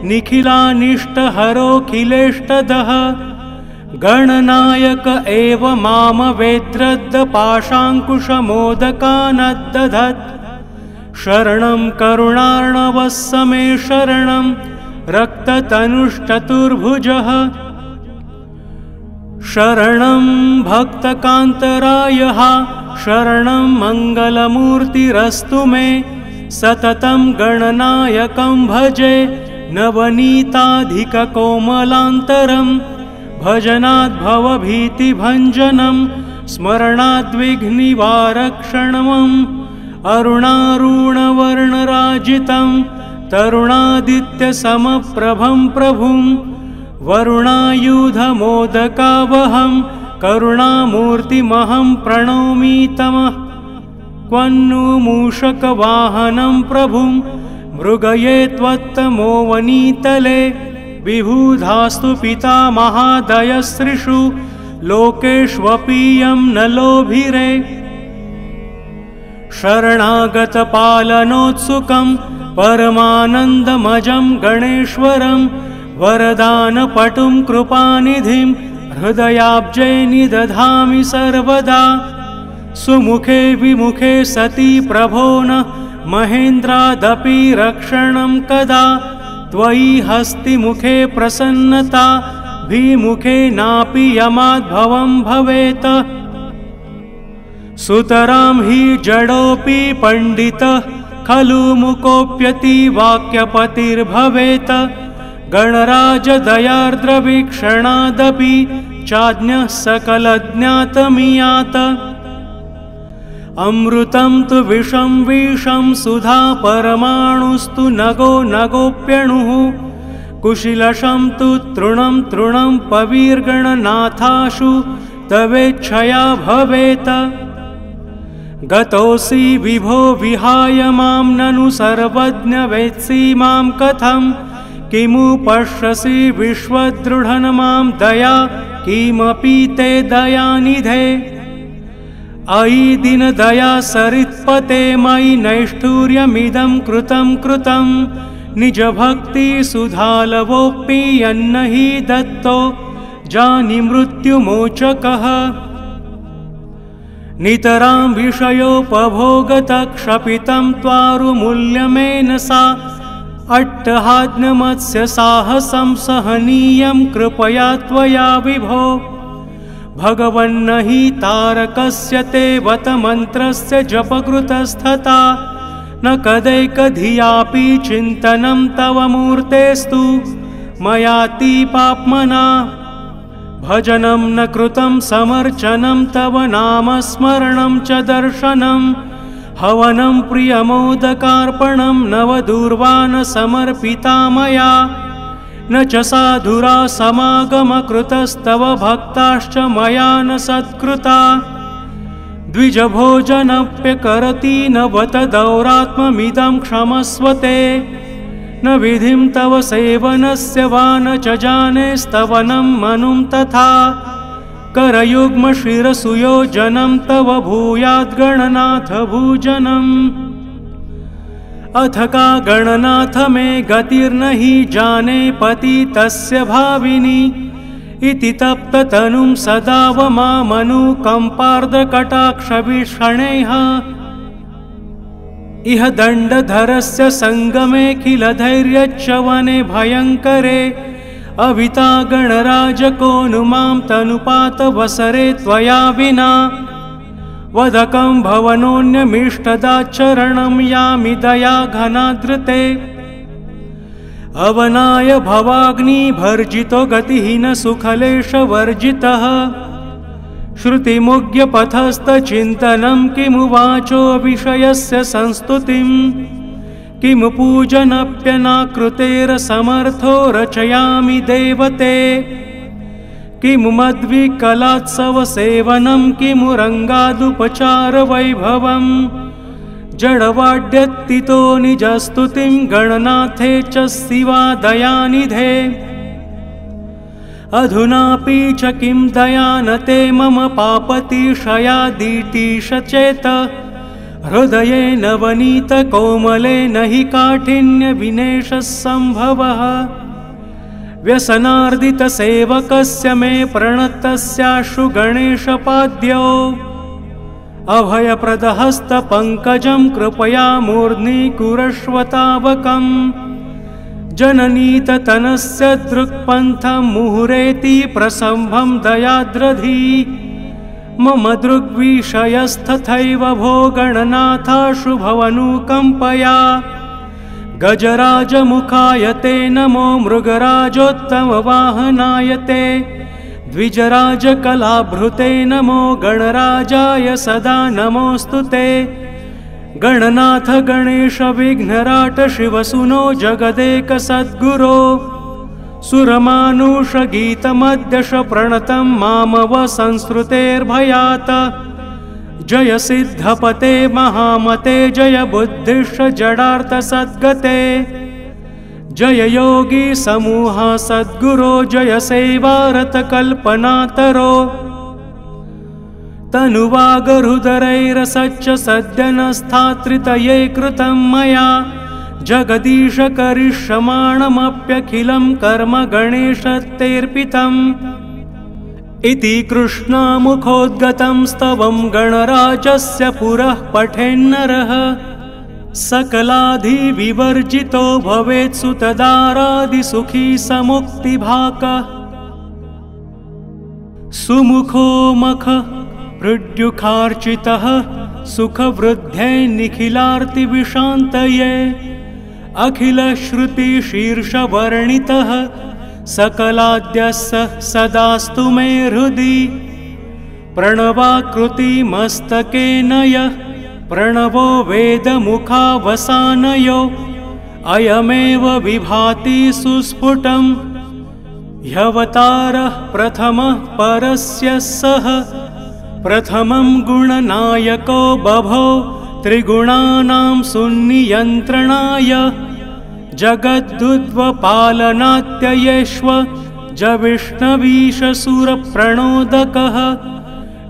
निखिलानिष्टहरोऽखिलेष्टदः गणनायक एव मामवेद्रद्पाशाङ्कुशमोदकानद्दधत् शरणं करुणार्णवः समे शरणं रक्ततनुश्चतुर्भुजः शरणं भक्तकान्तरायः शरणं मङ्गलमूर्तिरस्तु मे सततं गणनायकं भजे नवनीताधिककोमलान्तरं भजनाद्भवभीतिभञ्जनं स्मरणाद्विघ्निवारक्षणमम् अरुणारुणवर्णराजितं तरुणादित्यसमप्रभं प्रभुं वरुणायुधमोदकावहं करुणामूर्तिमहं प्रणौमि तमः क्वन्नु मूषकवाहनं प्रभुं मृगये त्वत्तमो वनीतले विबुधास्तु पिता महादयसृषु लोकेष्वपीयं न लोभिरे शरणागतपालनोत्सुकं परमानन्दमजं गणेश्वरं वरदानपटुं कृपानिधिं हृदयाब्जे निदधामि सर्वदा सुमुखे विमुखे सति प्रभो न महेन्द्रादपि रक्षणं कदा त्वयि हस्तिमुखे प्रसन्नता विमुखे नापि यमाद्भवं भवेत् सुतरां हि जडोऽपि पण्डितः खलु मुकोऽप्यति वाक्यपतिर्भवेत् गणराजदयार्द्रवीक्षणादपि चाज्ञः सकलज्ञातमियात। अमृतं तु विषं विषं सुधा परमाणुस्तु नगो नगोप्यणुः। कुशिलशं तु तृणं तृणं पवीर्गणनाथाशु तवेच्छया भवेत्। गतोऽसि विभो विहाय मां ननु सर्वज्ञ वेत्सि मां कथं। किमु पश्यसि विश्वदृढन् मां दया किमपि ते दयानिधे। अयि दीनदया सरित्पते मयि नैष्ठुर्यमिदं कृतं कृतं। निजभक्ति सुधालवोऽपि यन्न हि दत्तो जानि मृत्युमोचकः। नितरां विषयोपभोगतक्षपितं त्वारुमूल्यमेन सा। अट्टहाज्ञमत्स्य साहसं सहनीयं कृपया त्वया विभो। भगवन्न हि तारकस्य ते वत मन्त्रस्य जपकृतस्थता। न कदैकधियापि चिन्तनं तव मूर्तेस्तु मयातिपाप्मना। भजनं न कृतं समर्चनं तव नामस्मरणं च दर्शनं। हवनं प्रियमोदकार्पणं नवदूर्वान् समर्पिता मया। न च साधुरा समागमकृतस्तव भक्ताश्च मया न सत्कृता। द्विजभोजनप्यकरति न बत दौरात्ममिदं क्षमस्व ते। न विधिं तव सेवनस्य वा न च जानेस्तवनं मनुं तथा। करयुग्मशिरसुयोजनं तव भूयाद्गणनाथ भूजनम्। अथ का गणनाथ मे गतिर्न हि जाने पतितस्य भाविनी। इति तप्ततनुं सदा वमामनुकम्पार्द्रकटाक्षवीक्षणैः। इह दण्डधरस्य सङ्गमेऽखिलधैर्यच्च वने भयङ्करे। अविता गणराजको नु मां तनुपातवसरे त्वया विना। वदकं भवनोऽन्यमीष्टदाचरणं यामि दया घनादृते। अवनाय भवाग्निभर्जितो गतिहीन सुखलेशवर्जितः। श्रुतिमुग्यपथस्थचिन्तनं किमु वाचो विषयस्य संस्तुतिं। किमु पूजनप्यनाकृतेरसमर्थो रचयामि देवते। किमु मद्विकलात्सवसेवनं किमु रङ्गादुपचारवैभवम्। जडवाड्यत्तितो निजस्तुतिं गणनाथे च शिवा दयानिधे। अधुनापि च किं दयानते मम पापतिशयादितीश चेत। हृदये नवनीतकोमले न हि काठिन्यविनेशः सम्भवः। व्यसनार्दितसेवकस्य मे प्रणतस्याशु गणेशपाद्यो। अभयप्रदहस्तपङ्कजं कृपया मूर्ध्नीकुरश्वतावकम्। जननीततनस्य दृक्पन्थं मुहुरेति प्रसम्भं दयाद्रधी। मम दृग्विषयस्तथैव भो गणनाथाशु भवनुकम्पया। गजराजमुखाय ते नमो मृगराजोत्तमवाहनाय ते। द्विजराजकलाभृते नमो गणराजाय सदा नमोऽस्तु ते। गणनाथ गणेश विघ्नराट शिवसुनो जगदेक सद्गुरो। सुरमानुषगीतमद्यश प्रणतं मामव संस्कृतेर्भयात्। जय सिद्धपते महामते जय बुद्धिश्च जडार्थ सद्गते। जय योगी समूह सद्गुरो जय सेवारत कल्पनातरो। तनुवागहृदरैरसच्च सद्यनस्थात्रितये कृतं मया। जगदीश करिष्यमाणमप्यखिलं कर्म गणेशतेऽर्पितम्। इति कृष्णामुखोद्गतं स्तवं गणराजस्य पुरः पठेन्नरः। सकलाधिविवर्जितो भवेत्सु तदारादिसुखी समुक्तिभाकः। सुमुखो मख हृद्युखार्चितः सुखवृद्ध्यै निखिलार्तिविशान्तये। अखिलश्रुतिशीर्षवर्णितः सकलाद्यस्य सदास्तु मे हृदि प्रणवाकृतिमस्तकेन यः प्रणवो वेदमुखावसानयो अयमेव विभाति सुस्फुटं ह्यवतारः प्रथमः परस्य सः प्रथमं गुणनायको बभो त्रिगुणानां सुनियन्त्रणाय जगद्दुद्वपालनात्ययेष्व जविष्णवीशसूरप्रणोदकः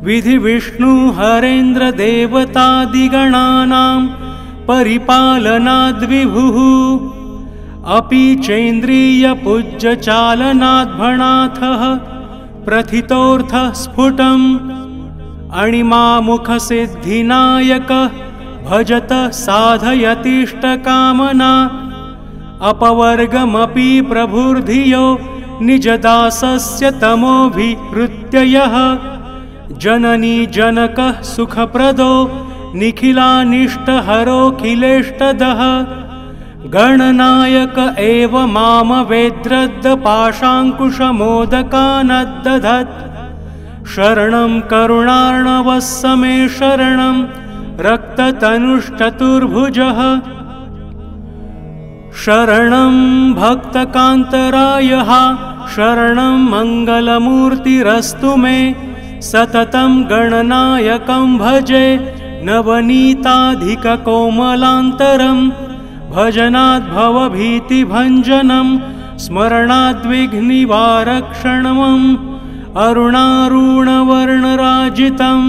विधिविष्णुहरेन्द्रदेवतादिगणानां परिपालनाद्विभुः अपि चैन्द्रियपूज्यचालनाद्भणाथः प्रथितोऽर्थः स्फुटम् अणिमामुखसिद्धिनायकः भजत साधयतीष्टकामना अपवर्गमपि प्रभुर्धियो निजदासस्य तमोभिहृत्य यः जननी जनकः सुखप्रदो निखिलानिष्टहरोऽखिलेष्टदः गणनायक एव मामवेद्रद्पाशाङ्कुशमोदकानद्दधत् शरणं करुणार्णवः स मे शरणं रक्ततनुश्चतुर्भुजः शरणं भक्तकान्तरायः शरणं मङ्गलमूर्तिरस्तु मे सततं गणनायकं भजे नवनीताधिककोमलान्तरं भजनाद्भवभीतिभञ्जनं स्मरणाद्विघ्ननिवारक्षणम् अरुणारुणवर्णराजितं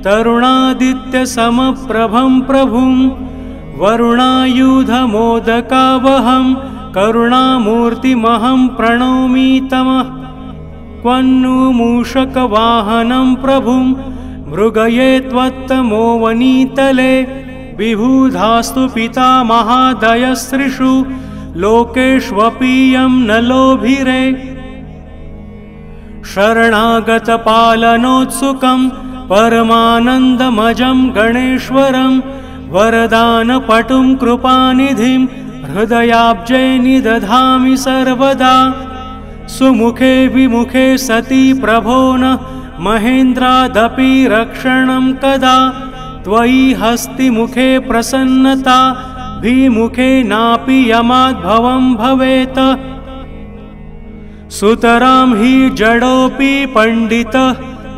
तरुणादित्यसमप्रभं प्रभुं वरुणायुधमोदकावहं करुणामूर्तिमहं प्रणौमि तमः क्वन्नु मूषकवाहनं प्रभुं मृगये त्वत्तमो वनीतले विबुधास्तु पिता महादयस्त्रिषु लोकेष्वपीयं न लोभिरे शरणागतपालनोत्सुकं परमानन्दमजं गणेश्वरं वरदानपटुं कृपानिधिं हृदयाब्जे निदधामि सर्वदा सुमुखे विमुखे सति प्रभो न महेन्द्रादपि रक्षणं कदा त्वयि हस्तिमुखे प्रसन्नता भिमुखे नापि यमाद्भवं भवेत् सुतरां हि जडोऽपि पण्डितः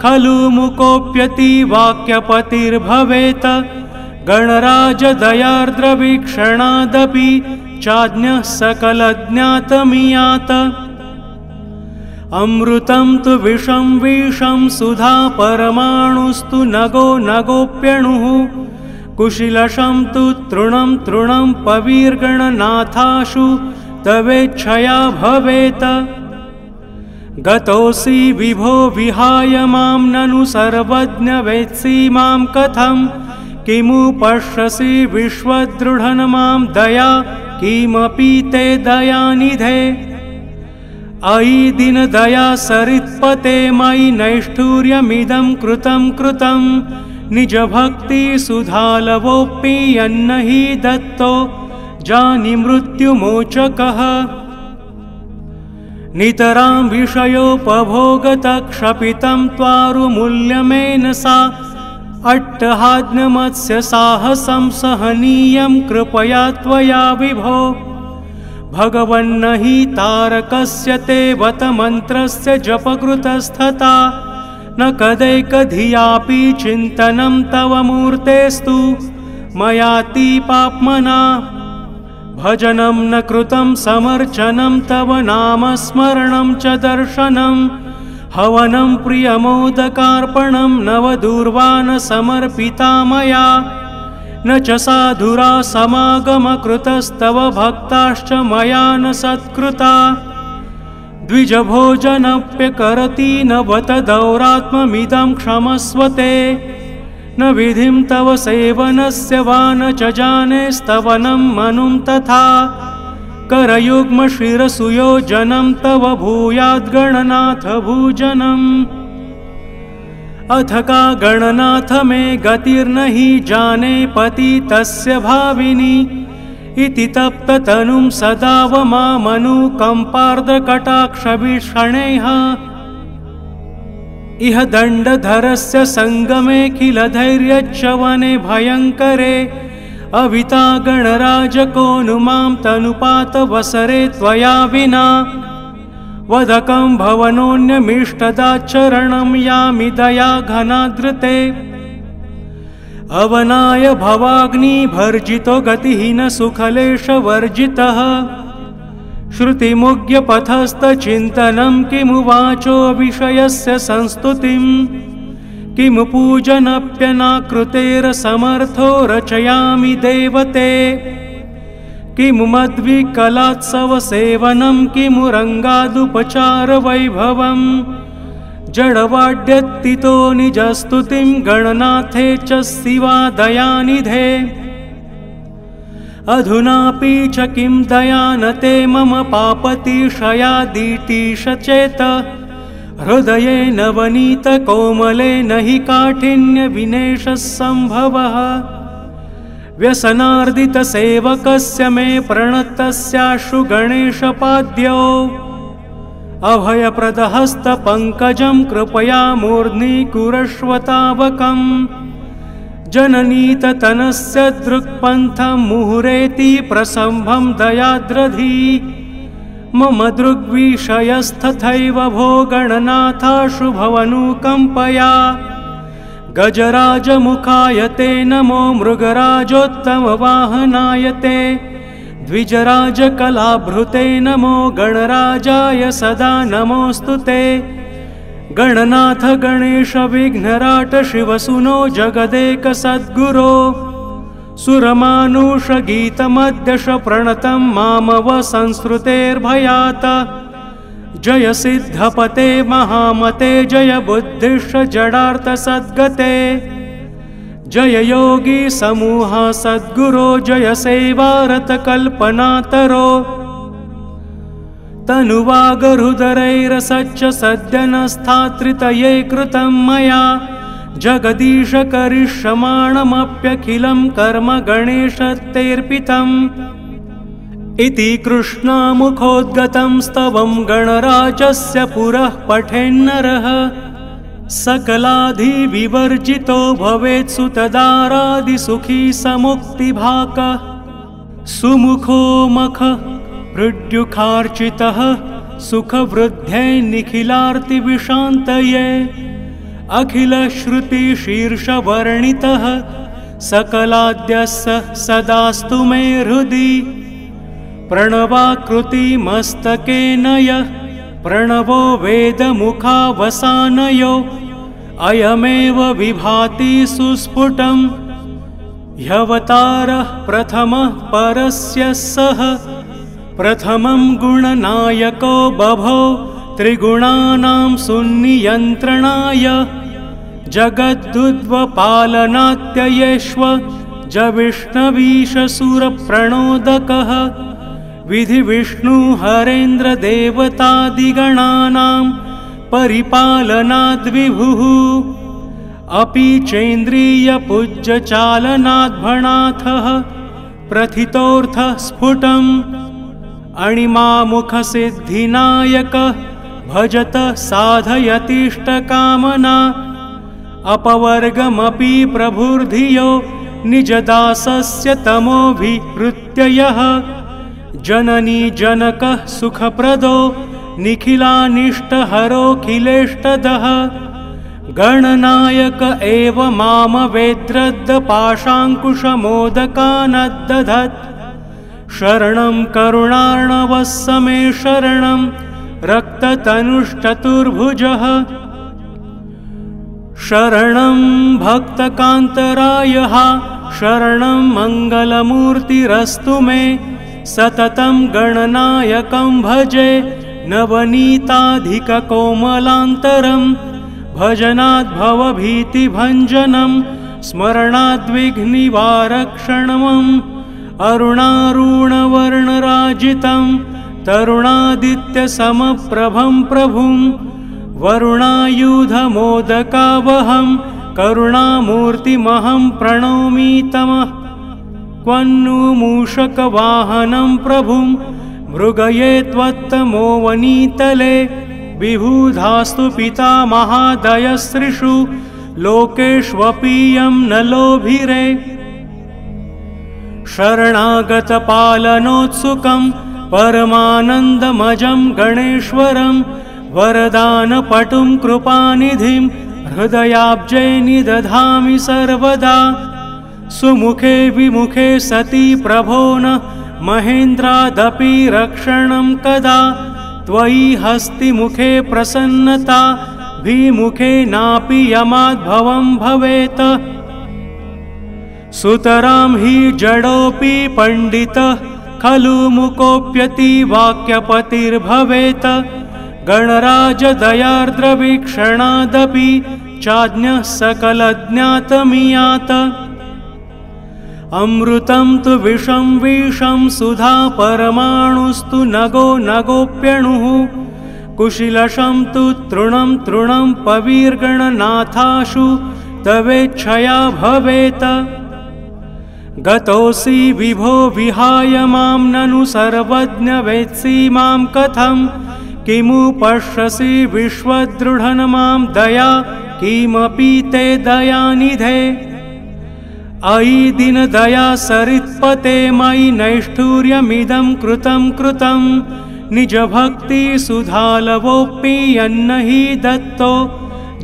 खलु मुकोऽप्यति वाक्यपतिर्भवेत् गणराजदयार्द्रवीक्षणादपि चाज्ञः सकलज्ञातमियात् अमृतं तु विषं विषं सुधा परमाणुस्तु नगो नगोप्यणुः कुशिलशं तु तृणं तृणं पवीर्गणनाथाशु तवेच्छया भवेत् गतोऽसि विभो विहाय मां ननु सर्वज्ञ वेत्सि मां कथं किमु पश्यसि विश्वदृढन् मां दया किमपि ते दयानिधे अयि दीनदया सरित्पते मयि नैष्ठुर्यमिदं कृतं कृतं निजभक्तिसुधालवोऽपि यन्न हि दत्तो जानि मृत्युमोचकः नितरां विषयोपभोगतक्षपितं त्वारुमूल्यमेन सा अट्टहाज्ञमत्स्य साहसं सहनीयं कृपया त्वया विभो भगवन्न हि तारकस्य ते वत मन्त्रस्य जपकृतस्थता न कदैकधियापि चिन्तनं तव मूर्तेस्तु मयातिपाप्मना भजनं न कृतं समर्चनं तव नामस्मरणं च दर्शनं हवनं प्रियमोदकार्पणं नवदूर्वान् समर्पिता मया न च साधुरा समागमकृतस्तव भक्ताश्च मया न सत्कृता द्विजभोजनप्यकरति न बत दौरात्ममिदं क्षमस्वते न विधिं तव सेवनस्य वा न च जाने स्तवनं मनुं तथा करयुग्मशिरसुयोजनं तव भूयाद्गणनाथ भूजनम् अथ का गणनाथ मे गतिर्न हि जाने पति तस्य भाविनी इति तप्ततनुं सदा वमामनुकम्पार्द्रकटाक्षभिषणैः इह दण्डधरस्य सङ्गमेऽखिलधैर्यच्च वने भयङ्करे अविता गणराजको नु मां तनुपातवसरे त्वया विना वदकं भवनोऽन्यमीष्टदाचरणं यामि दया घनादृते अवनाय भवाग्निभर्जितो गतिहीन सुखलेशवर्जितः श्रुतिमुग्यपथस्थचिन्तनं किमु वाचो विषयस्य संस्तुतिं किमु पूजनप्यनाकृतेरसमर्थो रचयामि देवते किमु मद्विकलात्सवसेवनं किमु रङ्गादुपचारवैभवम् जडवाड्यत्तितो निजस्तुतिं गणनाथे च शिवा दयानिधे अधुनापि च किं दयानते मम पापतिशयादितीश चेत हृदये नवनीतकोमले न हि काठिन्यविनेशः सम्भवः व्यसनार्दितसेवकस्य मे प्रणतस्याशु गणेशपाद्यो अभयप्रदहस्तपङ्कजं कृपया मूर्ध्नीकुरश्वतावकम् जननीततनस्य दृक्पन्थं मुहुरेति प्रसम्भं दयाद्रधी मम दृग्विषयस्तथैव भो गणनाथाशु भवनुकम्पया गजराजमुखाय ते नमो मृगराजोत्तमवाहनाय ते द्विजराजकलाभृते नमो गणराजाय सदा नमोऽस्तु ते गणनाथ गणेश विघ्नराट शिवसुनो जगदेक सद्गुरो सुरमानुषगीतमद्यश प्रणतं मामव संस्कृतेर्भयात् जय सिद्धपते महामते जय बुद्धिश्च जडार्थ सद्गते जय योगी समूह सद्गुरो जय सेवारत कल्पनातरो तनुवागहृदरैरसच्च सद्यनस्थात्रितये कृतं मया जगदीश करिष्यमाणमप्यखिलं कर्म गणेशतेऽर्पितम् इति कृष्णामुखोद्गतं स्तवं गणराजस्य पुरः पठेन्नरः सकलाधिविवर्जितो भवेत् सुतदारादिसुखी समुक्तिभाकः सुमुखो मख मृड्युखार्चितः सुखवृद्ध्यै निखिलार्तिविशान्तये अखिलश्रुतिशीर्षवर्णितः सकलाद्यस्य सदास्तु मे हृदि प्रणवाकृतिमस्तकेन यः प्रणवो वेदमुखावसानयो अयमेव विभाति सुस्फुटम् ह्यवतारः प्रथमः परस्य सः प्रथमं गुणनायको बभो त्रिगुणानां सुनियन्त्रणाय जगद्दुद्वपालनात्ययेष्व जविष्णवीशसूरप्रणोदकः विधिविष्णुहरेन्द्रदेवतादिगणानां परिपालनाद्विभुः अपि चेन्द्रियपूज्यचालनाद्भणाथः प्रथितोऽर्थः स्फुटम् अणिमामुखसिद्धिनायकः भजत साधयतीष्टकामना अपवर्गमपि प्रभुर्धियो निजदासस्य तमोभिहृत्य यः जननी जनकः सुखप्रदो निखिलानिष्टहरोऽखिलेष्टदः गणनायक एव मामवेद्रद्पाशाङ्कुशमोदकानद्दधत् शरणं करुणार्णवः समे शरणं रक्ततनुश्चतुर्भुजः शरणं भक्तकान्तरायः शरणं मङ्गलमूर्तिरस्तु मे सततं गणनायकं भजे नवनीताधिककोमलान्तरं भजनाद्भवभीतिभञ्जनं स्मरणाद्विघ्निवारक्षणमम् अरुणारुणवर्णराजितं तरुणादित्यसमप्रभं प्रभुं वरुणायुधमोदकावहं करुणामूर्तिमहं प्रणौमि तमः क्वन्नु मूषकवाहनं प्रभुं मृगये त्वत्तमो वनीतले विबुधास्तु पितामहादयस्त्रिषु लोकेष्वपीयं न लोभिरे शरणागतपालनोत्सुकं परमानन्दमजं गणेश्वरं वरदानपटुं कृपानिधिं हृदयाब्जे निदधामि सर्वदा सुमुखे विमुखे सति प्रभो न महेन्द्रादपि रक्षणं कदा त्वयि हस्तिमुखे प्रसन्नता विमुखे नापि यमाद्भवं भवेत् सुतरां हि जडोऽपि पण्डितः खलु मुकोऽप्यति वाक्यपतिर्भवेत् गणराजदयार्द्रवीक्षणादपि चाज्ञः सकलज्ञातमियात् अमृतं तु विषं विषं सुधा परमाणुस्तु नगो नगोप्यणुः कुशिलशं तु तृणं तृणं पवीर्गणनाथाशु तवेच्छया भवेत् गतोऽसि विभो विहाय मां ननु सर्वज्ञ वेत्सि मां कथं किमु पश्यसि विश्वदृढन् मां दया किमपि ते दयानिधे अयि दीनदया सरित्पते मयि नैष्ठुर्यमिदं कृतं कृतं निजभक्ति सुधालवोऽपि यन्न हि दत्तो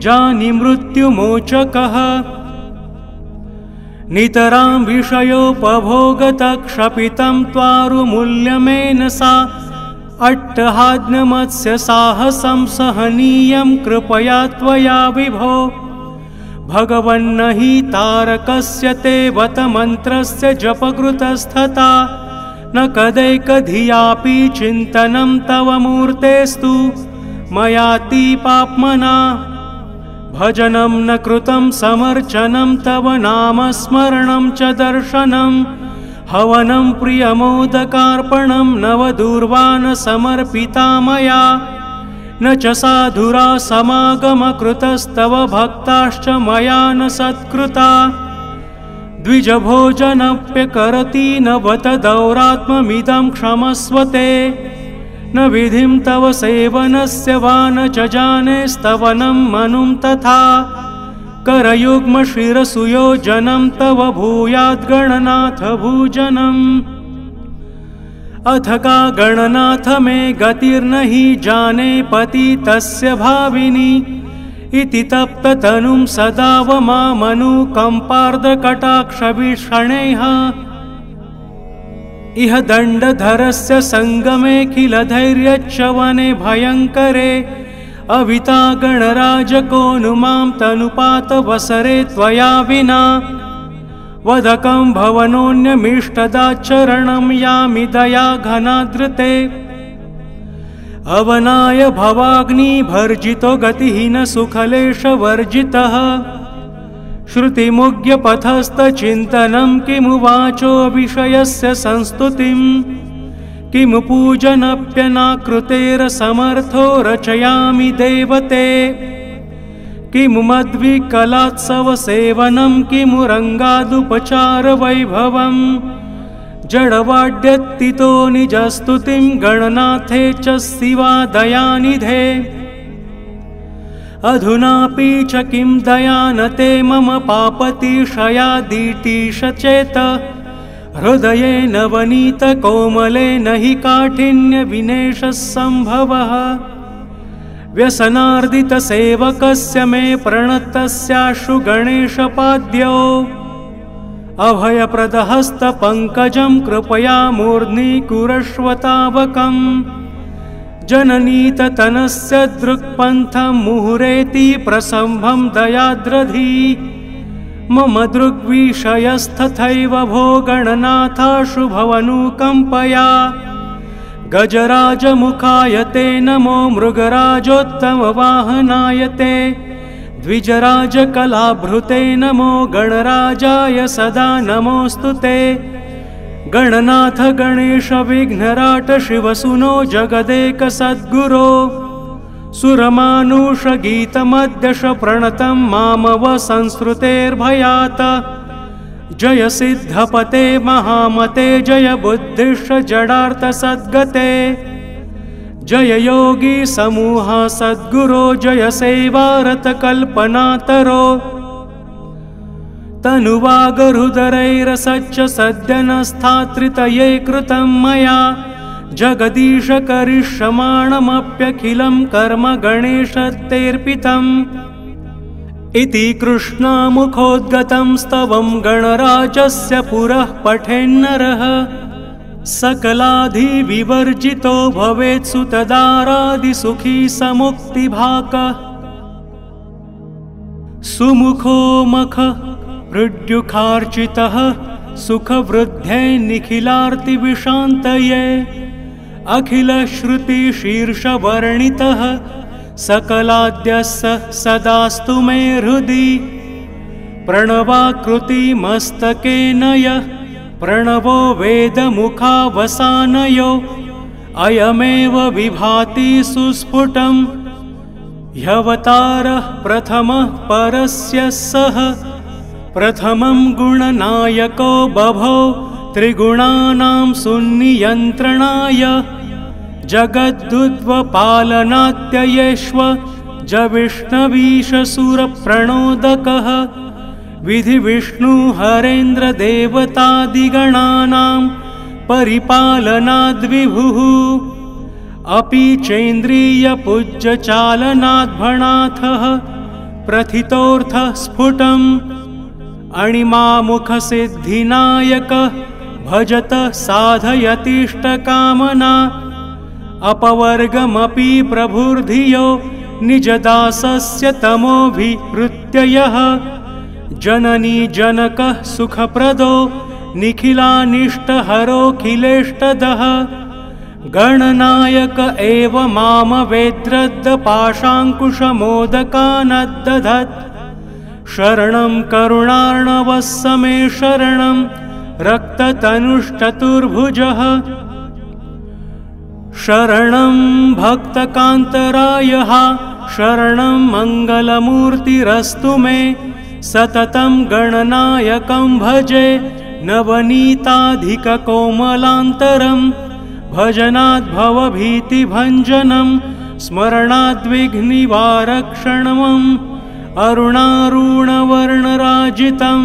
जानि मृत्युमोचकः नितरां विषयोपभोगतक्षपितं त्वारुमूल्यमेन सा अट्टहाज्ञमत्स्य साहसं सहनीयं कृपया त्वया विभो भगवन्न हि तारकस्य ते वत मन्त्रस्य जपकृतस्तथा न कदैकधियापि चिन्तनं तव मूर्तेस्तु मयातिपाप्मना भजनं न कृतं समर्चनं तव नामस्मरणं च दर्शनं हवनं प्रियमोदकार्पणं नवदूर्वान् समर्पिता मया न च साधुरा समागमकृतस्तव भक्ताश्च मया न सत्कृता द्विजभोजनप्यकरति न बत दौरात्ममिदं क्षमस्वते न विधिं तव सेवनस्य वा न च जाने स्तवनं मनुं तथा करयुग्मशिरसुयोजनं तव भूयाद्गणनाथ भूजनम् अथ का गणनाथ मे गतिर्न हि जाने पतितस्य भाविनी इति तप्ततनुं सदा वमामनुकम्पार्द्रकटाक्षभिषणैः इह दण्डधरस्य सङ्गमेऽखिलधैर्यच्च वने भयङ्करे अविता गणराजको नु मां तनुपातवसरे त्वया विना वदकं भवनोऽन्यमीष्टदाचरणं यामि दया घनादृते अवनाय भवाग्निभर्जितो गतिहीन सुखलेशवर्जितः श्रुतिमुग्यपथस्थचिन्तनं किमु वाचो विषयस्य संस्तुतिं किमु पूजनप्यनाकृतेरसमर्थो रचयामि देवते किमु मद्विकलात्सवसेवनं किमु रङ्गादुपचारवैभवम् जडवाड्यत्तितो निजस्तुतिं गणनाथे च शिवा दयानिधे अधुनापि च किं दयानते मम पापतिशयादीटीश चेत हृदये नवनीतकोमले न हि काठिन्यविनेशः सम्भवः व्यसनार्दितसेवकस्य मे प्रणतस्याशु गणेशपाद्यो अभयप्रदहस्तपङ्कजं कृपया मूर्ध्नीकुरश्वतावकम् जननीततनस्य दृक्पन्थं मुहुरेति प्रसम्भं दयाद्रधी मम दृग्विषयस्तथैव भो गणनाथाशु भवनुकम्पया गजराजमुखाय ते नमो मृगराजोत्तमवाहनाय ते द्विजराजकलाभृते नमो गणराजाय सदा नमोऽस्तु ते गणनाथ गणेश विघ्नराट शिवसुनो जगदेक सद्गुरो सुरमानुषगीतमद्यश प्रणतं मामव संस्कृतेर्भयात् जय सिद्धपते महामते जय बुद्धिश्च जडार्थ सद्गते जय योगी समूह सद्गुरो जय सेवारत कल्पनातरो तनुवागहृदरैरसच्च सद्यनस्थात्रितये कृतं मया जगदीश करिष्यमाणमप्यखिलं कर्म गणेशतेऽर्पितम् इति कृष्णामुखोद्गतं स्तवं गणराजस्य पुरः पठेन्नरः सकलाधिविवर्जितो भवेत्सु तदारादिसुखी समुक्तिभाकः सुमुखो मख हृद्युखार्चितः सुखवृद्धे निखिलार्तिविशान्तये अखिलश्रुतिशीर्षवर्णितः सकलाद्यस्य सदास्तु मे हृदि प्रणवाकृतिमस्तकेन यः प्रणवो वेदमुखावसानयो अयमेव विभाति सुस्फुटम् ह्यवतारः प्रथमः परस्य सः प्रथमं गुणनायको बभो त्रिगुणानां सुनियन्त्रणाय जगद्दुद्वपालनात्ययेष्व जविष्णवीशसुरप्रणोदकः विधिविष्णुहरेन्द्रदेवतादिगणानां परिपालनाद्विभुः अपि चेन्द्रियपूज्यचालनाद्भणाथः प्रथितोऽर्थः स्फुटम् अणिमामुखसिद्धिनायकः भजत साधयतीष्टकामना अपवर्गमपि प्रभुर्धियो निजदासस्य तमोभिवृत्य यः जननी जनकः सुखप्रदो निखिलानिष्टहरोऽखिलेष्टदः गणनायक एव मामवेद्रद्पाशाङ्कुशमोदकानद्दधत् शरणं करुणार्णवः समे शरणं रक्ततनुश्चतुर्भुजः शरणं भक्तकान्तरायः शरणं मङ्गलमूर्तिरस्तु मे सततं गणनायकं भजे नवनीताधिककोमलान्तरं भजनाद्भवभीतिभञ्जनं स्मरणाद्विघ्निवारक्षणम् अरुणारुणवर्णराजितं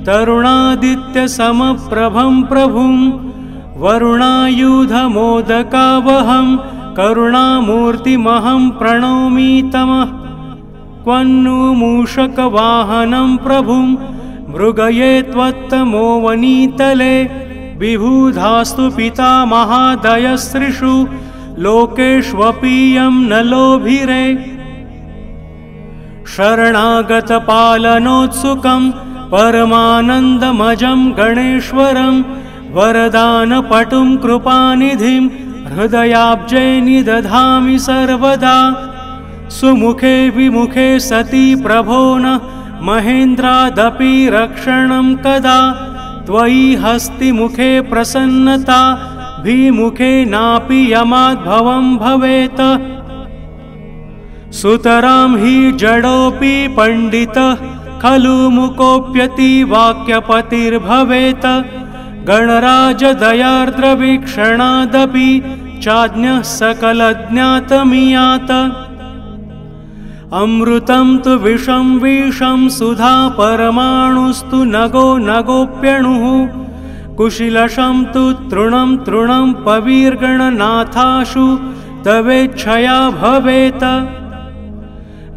तरुणादित्यसमप्रभं प्रभुं वरुणायुधमोदकावहं करुणामूर्तिमहं प्रणौमि तमः क्वन्नु मूषकवाहनं प्रभुं मृगये त्वत्तमो वनीतले विबुधास्तु पिता महादयस्त्रिषु लोकेष्वपीयं न लोभिरे शरणागतपालनोत्सुकं परमानन्दमजं गणेश्वरं वरदानपटुं कृपानिधिं हृदयाब्जे निदधामि सर्वदा सुमुखे विमुखे सति प्रभो न महेन्द्रादपि रक्षणं कदा त्वयि हस्तिमुखे प्रसन्नता भीमुखे नापि यमाद्भवं भवेत् सुतरां हि जडोऽपि पण्डितः खलु मुकोऽप्यति वाक्यपतिर्भवेत् गणराजदयार्द्रवीक्षणादपि चाज्ञः सकलज्ञातमियात् अमृतं तु विषं विषं सुधा परमाणुस्तु नगो नगोप्यणुः कुशिलशं तु तृणं तृणं पवीर्गणनाथाशु तवेच्छया भवेत्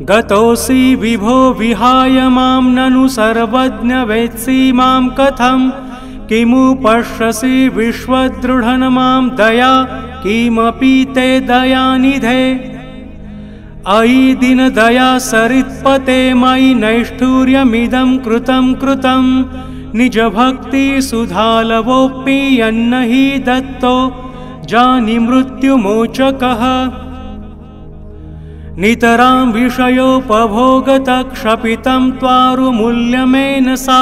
गतोऽसि विभो विहाय मां ननु सर्वज्ञ वेत्सि मां कथं किमु पश्यसि विश्वदृढन् मां दया किमपि ते दयानिधे अयि दीनदया सरित्पते मयि नैष्ठुर्यमिदं कृतं कृतं निजभक्तिसुधालवोऽपि यन्न हि दत्तो जानि मृत्युमोचकः नितरां विषयोपभोगतक्षपितं त्वारुमूल्यमेन सा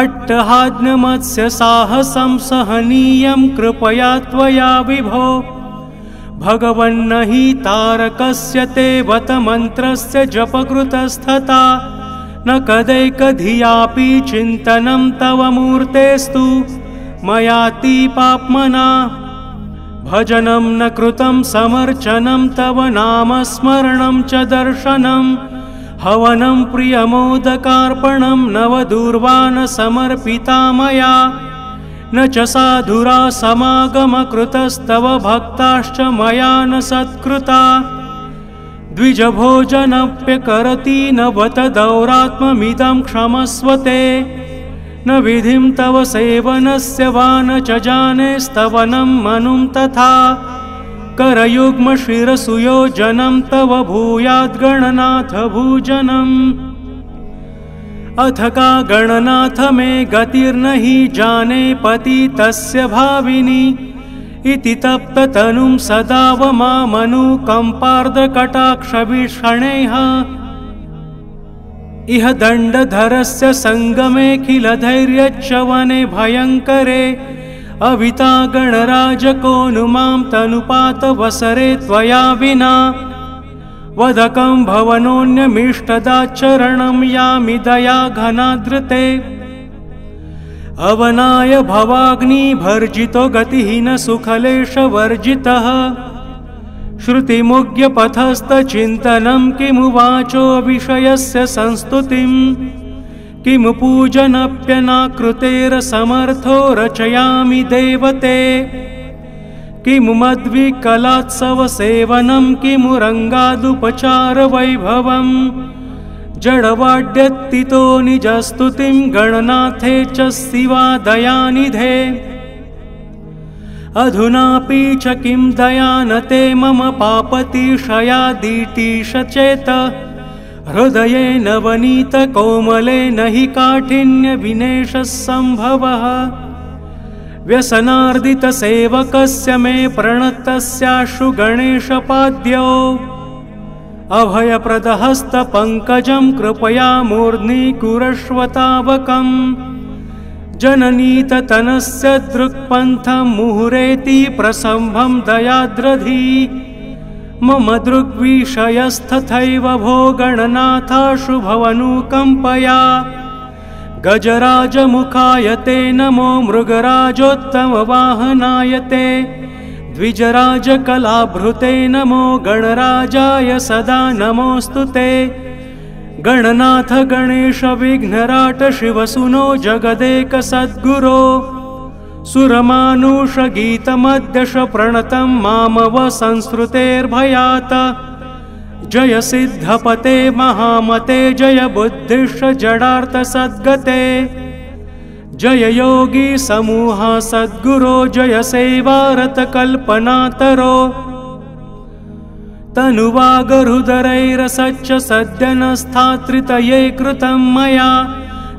अट्टहाज्ञमत्स्य साहसं सहनीयं कृपया त्वया विभो भगवन्न हि तारकस्य ते वत मन्त्रस्य जपकृतस्तथा न कदैकधियापि चिन्तनं तव मूर्तेस्तु मयातिपाप्मना। भजनं न कृतं समर्चनं तव नामस्मरणं च दर्शनं। हवनं प्रियमोदकार्पणं नवदूर्वा न समर्पिता मया। न च साधुरा समागमकृतस्तव भक्ताश्च मया न सत्कृता। द्विजभोजनप्यकरति न बत दौरात्ममिदं क्षमस्व ते। न विधिं तव सेवनस्य वा न च जाने स्तवनं मनुं तथा। करयुग्मशिरसुयोजनं तव भूयाद्गणनाथ भूजनम्। अथ का गणनाथ मे गतिर्न हि जाने पतितस्य भाविनी। इति तप्ततनुं सदा वमामनुकम्पार्द्रकटाक्षवीक्षणैः। इह दण्डधरस्य सङ्गमेऽखिलधैर्यच्च वने भयङ्करे। अविता गणराजको नु मां तनुपातवसरे त्वया विना। वदकं भवनोऽन्यमीष्टदाचरणं यामि दया घनादृते। अवनाय भवाग्निभर्जितो गतिहीन सुखलेशवर्जितः। श्रुतिमुग्यपथस्थचिन्तनं किमु वाचो विषयस्य संस्तुतिं। किमु पूजनप्यनाकृतेरसमर्थो रचयामि देवते। किमु मद्विकलात्सवसेवनं किमु रङ्गादुपचारवैभवम्। जडवाड्यत्तितो निजस्तुतिं गणनाथे च शिवा दयानिधे। अधुनापि च किं दया न ते मम पापतिशयादितीश चेत। हृदये नवनीतकोमले न हि काठिन्यविनेशः सम्भवः। व्यसनार्दितसेवकस्य मे प्रणतस्याशु गणेशपाद्यो। अभयप्रदहस्तपङ्कजं कृपया मूर्ध्नीकुरश्व-तावकम्। जननीततनस्य दृक्पन्थं मुहुरेति प्रसम्भं दयाद्रधी। मम दृग्विषयस्तथैव भो गणनाथाशु भवनुकम्पया। गजराजमुखाय ते नमो मृगराजोत्तमवाहनाय ते। द्विजराजकलाभृते नमो गणराजाय सदा नमोऽस्तु ते। गणनाथ गणेश विघ्नराट शिवसुनो जगदेकसद्गुरो। सुरमानुषगीतमद्यश प्रणतं मामव संस्कृतेर्भयात्। जय सिद्धपते महामते जय बुद्धिश्च जडार्थसद्गते। जय योगी समूह सद्गुरो जय सेवारतकल्पनातरो। तनुवागरुदरैरसच्च सद्यनस्थात्रितये कृतं मया।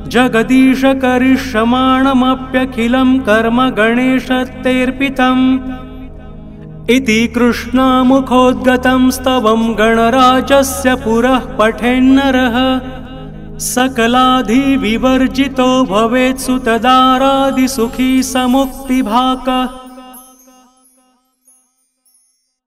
जगदीश करिष्यमाणमप्यखिलं कर्म गणेशतेऽर्पितम्। इति कृष्णामुखोद्गतं स्तवं गणराजस्य पुरः पठेन्नरः। सकलाधिविवर्जितो भवेत्सु तदारादिसुखी समुक्तिभाक्।